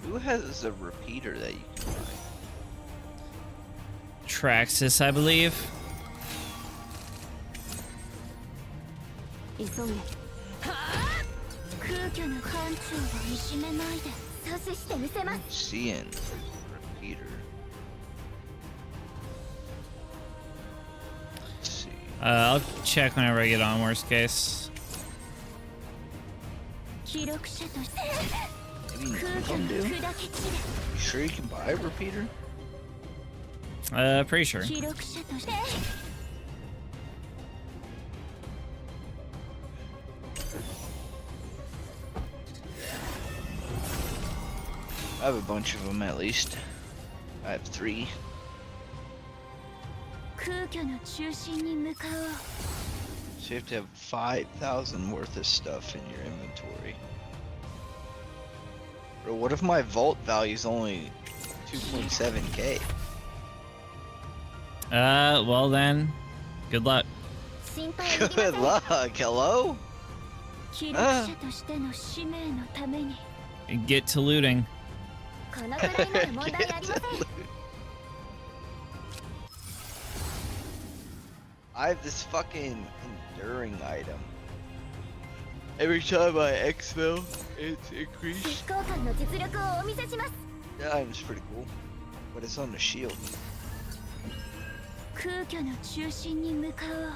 Who has a repeater that you can buy? Traxxas, I believe. 急げ。空虚の艦長をいじめないで。阻止してみせます。 Seeing repeater. Let's see. I'll check whenever I get on. Worst case. 記録者として Maybe 空 none of 虚 them の do. 砕け散 You sure you can buy a repeater? Pretty sure. れ。記録者として I have a bunch of them at least. I have 3. 空虚の中心に向かおう。 So you have to have 5,000 worth of stuff in your inventory. Bro, what if my vault value is only 2.7k? Well then, good luck. 心配いりませ Good ん。 luck, hello? 記録者としての使命のために Get to looting. このくらいなら問題ありません。 I have this fucking enduring item. Every time I exfil, it's 執 increased. 行官の実力をお見せします。 That item's pretty cool. But it's on the shield. 空虚の中心に向かおう。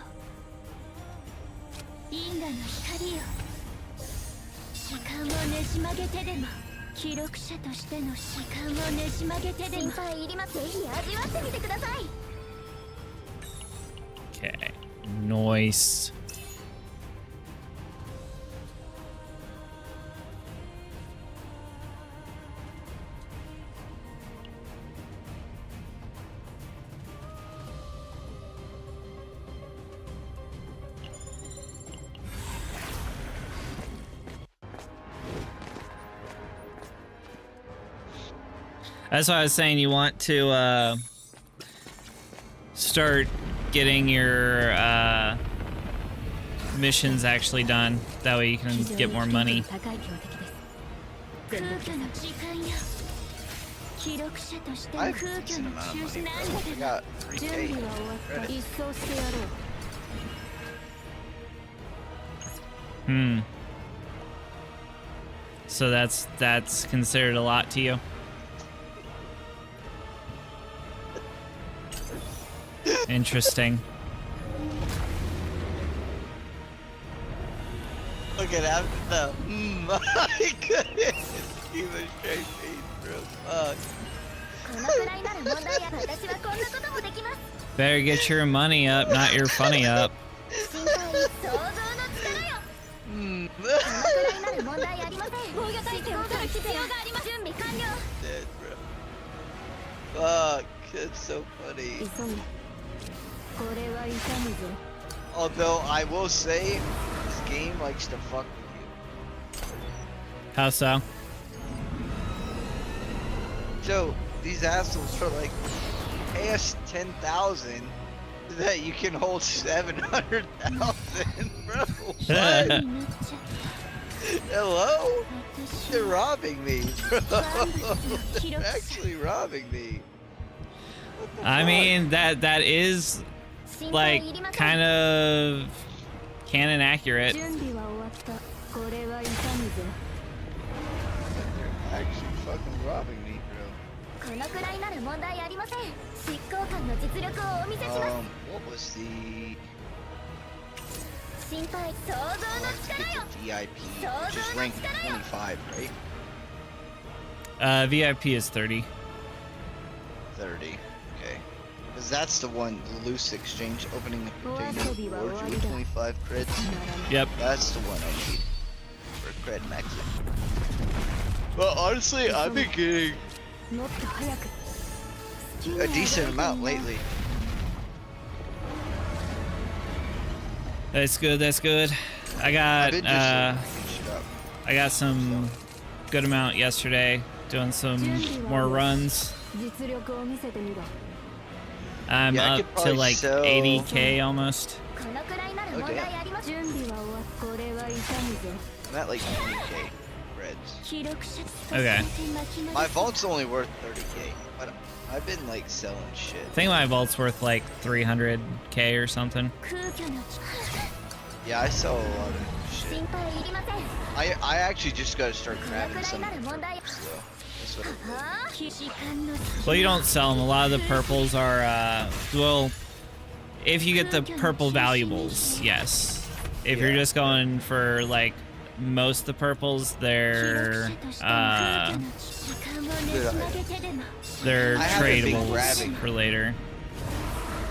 因果の光よ。時間をねじ曲げてでも記録者としての時間をねじ曲げてで心も配いりません。ぜひ味わってみてください。 Okay. Nice. That's why I was saying you want to start getting your missions actually done. That way you can get more money. 高い強敵です。空虚の時間よ。記録者としての I 空 have a 虚 decent の amount 中 of 心 money, なん bro. だ I けど got 準 3k. 備は終わった。 Credit. 一掃してやろう。Hmm. So that's considered a lot to you? Interesting. Look at after the I couldn't keep a straight face, bro. Fuck. このくらいなら問題ある。私はこんなこともできます。 Better get your money up, not your funny up. 心配想像のらいなら問題ありません。防御体制を取る必要があります。準備完了。 Dead, bro. Fuck, that's so funny. 急げ。これは痛むぞ。 Although I will say, this game likes to fuck with How so? you. So these assholes are like, pay us 10,000 so that you can hold 700,000, bro. What? Hello? They're robbing me, bro. They're actually robbing me. What the I fuck? mean, that is like kind of canon accurate. 準備は終わった。これは痛むぞ。 They're actually fucking robbing me, このくらいなら問題ありません。執行官の実力をお見せし bro. ます What was the... 心配想像 Oh, の I have to 力 get よ to VIP, which is rank 25, right? VIP is 30. 30. Okay. Because that's the one, the loose exchange opening the container rewards you with 25 creds. Yep. That's the one I need for cred maxing. But honestly, I've been getting もっと早く。 a decent amount lately. That's good. That's good. I I've got been just picking shit up. I got some good amount yesterday. Doing some more runs. 実力を見せてみろ。 I'm Yeah, I up could to probably like sell- 80k almost. このくらいなら問題ありません。準備は終わっこれは痛むぞ。 I'm at like 20k creds. 記録者 Okay. My vault's only worth 30k, but I've been like selling shit. I think my vault's worth like 300k or something. 空虚の Yeah, I sell a lot of shit. 心配いりません。 I actually just gotta start この grabbing くらい some なら問題。 purples, though. That's what はあ 時間の Well, you don't sell them. A lot of the purples are well, if you get the purple valuables, yes. If you're Yeah. just going for like most of the purples, they're they're I haven't been tradables grabbing. for later.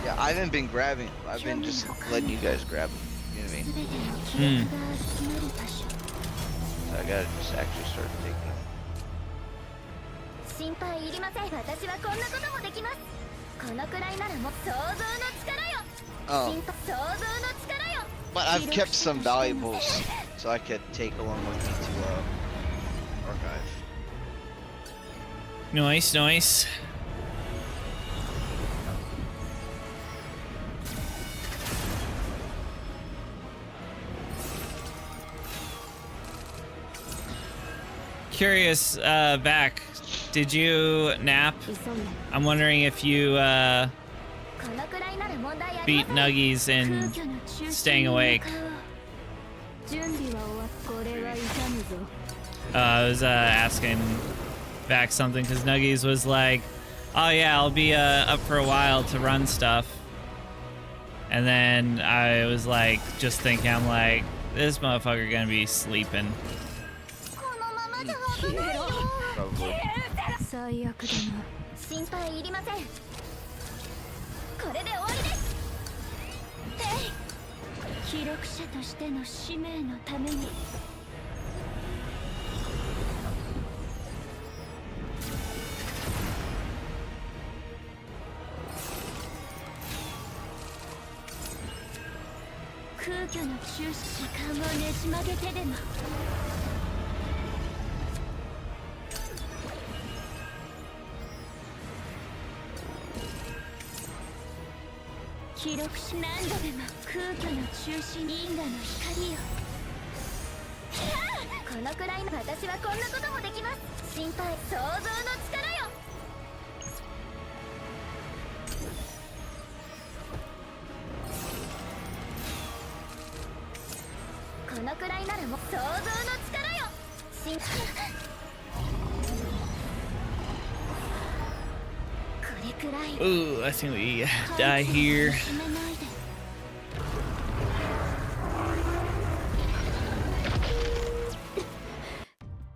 Yeah, I haven't been grabbing. I've been just letting you guys grab them. You know what I mean? 記録が集まる場所 So I gotta just actually start taking them. 心配いりません。私はこんなこともできます。このくらいならもう想像の力よ。 Oh, 心配想像の力よ。 but I've kept some valuables so I could take along with me to archive. Nice, nice. Curious, back. Did you nap? 急げ I'm wondering if you このくらいなら問題あり beat ません。 Nuggies 空 in 虚の中心 staying に awake. 向かおう準備は終わっこれは痛むぞ I was asking back something because Nuggies was like, "Oh yeah, I'll be up for a while to run stuff," and then I was like, just thinking, I'm like, this motherfucker gonna be sleeping. このままじゃ危ないよ。 Probably. 最悪だな心配いりません。これで終わりです。記録者としての使命のために空虚の中心時間をねじ曲げてでも記録し何度でも空虚の中心因果の光よこのくらいの私はこんなこともできます。心配想像の力よ。このくらいならもう想像の力よ。心配これくらい Ooh, I think we die here. 決めないで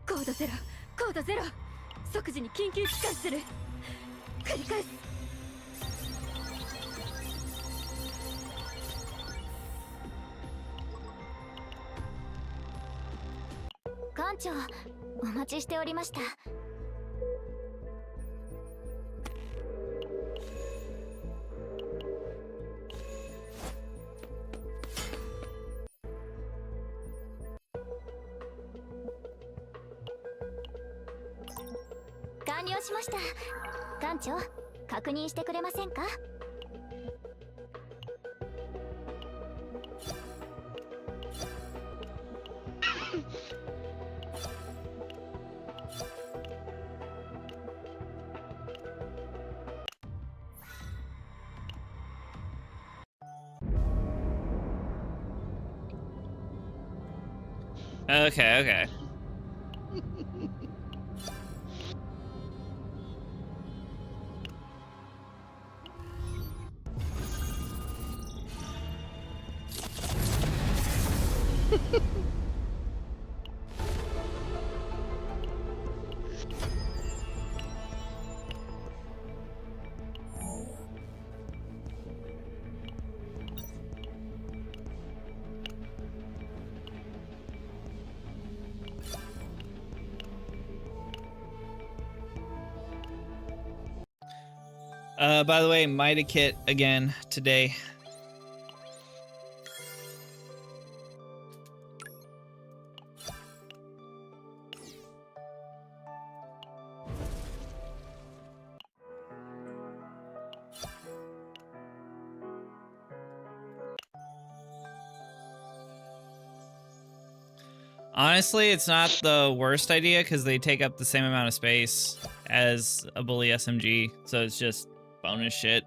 コードゼロコードゼロ即時に緊急帰還する繰り返す館長、お待ちしておりました。完了しました。館長、確認してくれませんか？Okay, okay. By the way, Mighty Kit again today. Honestly, it's not the worst idea because they take up the same amount of space as a bully SMG, so it's just bonus shit.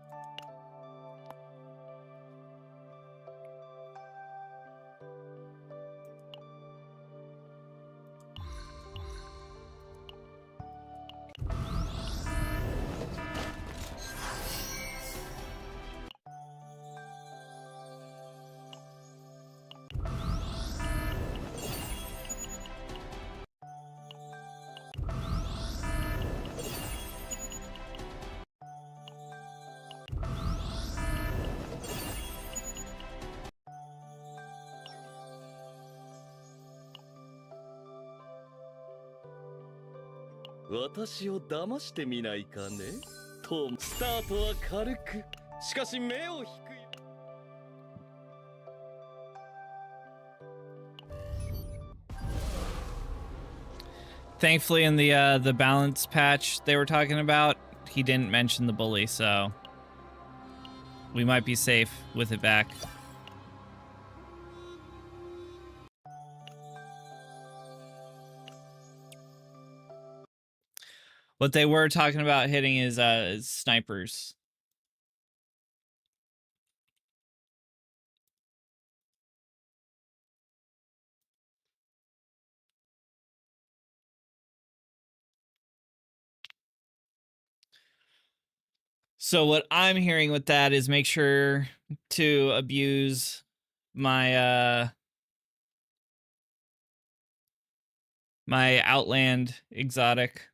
Thankfully, in the balance patch they were talking about, he didn't mention the bully, so we might be safe with it back. What they were talking about hitting is snipers. So what I'm hearing with that is make sure to abuse my my Outland exotic.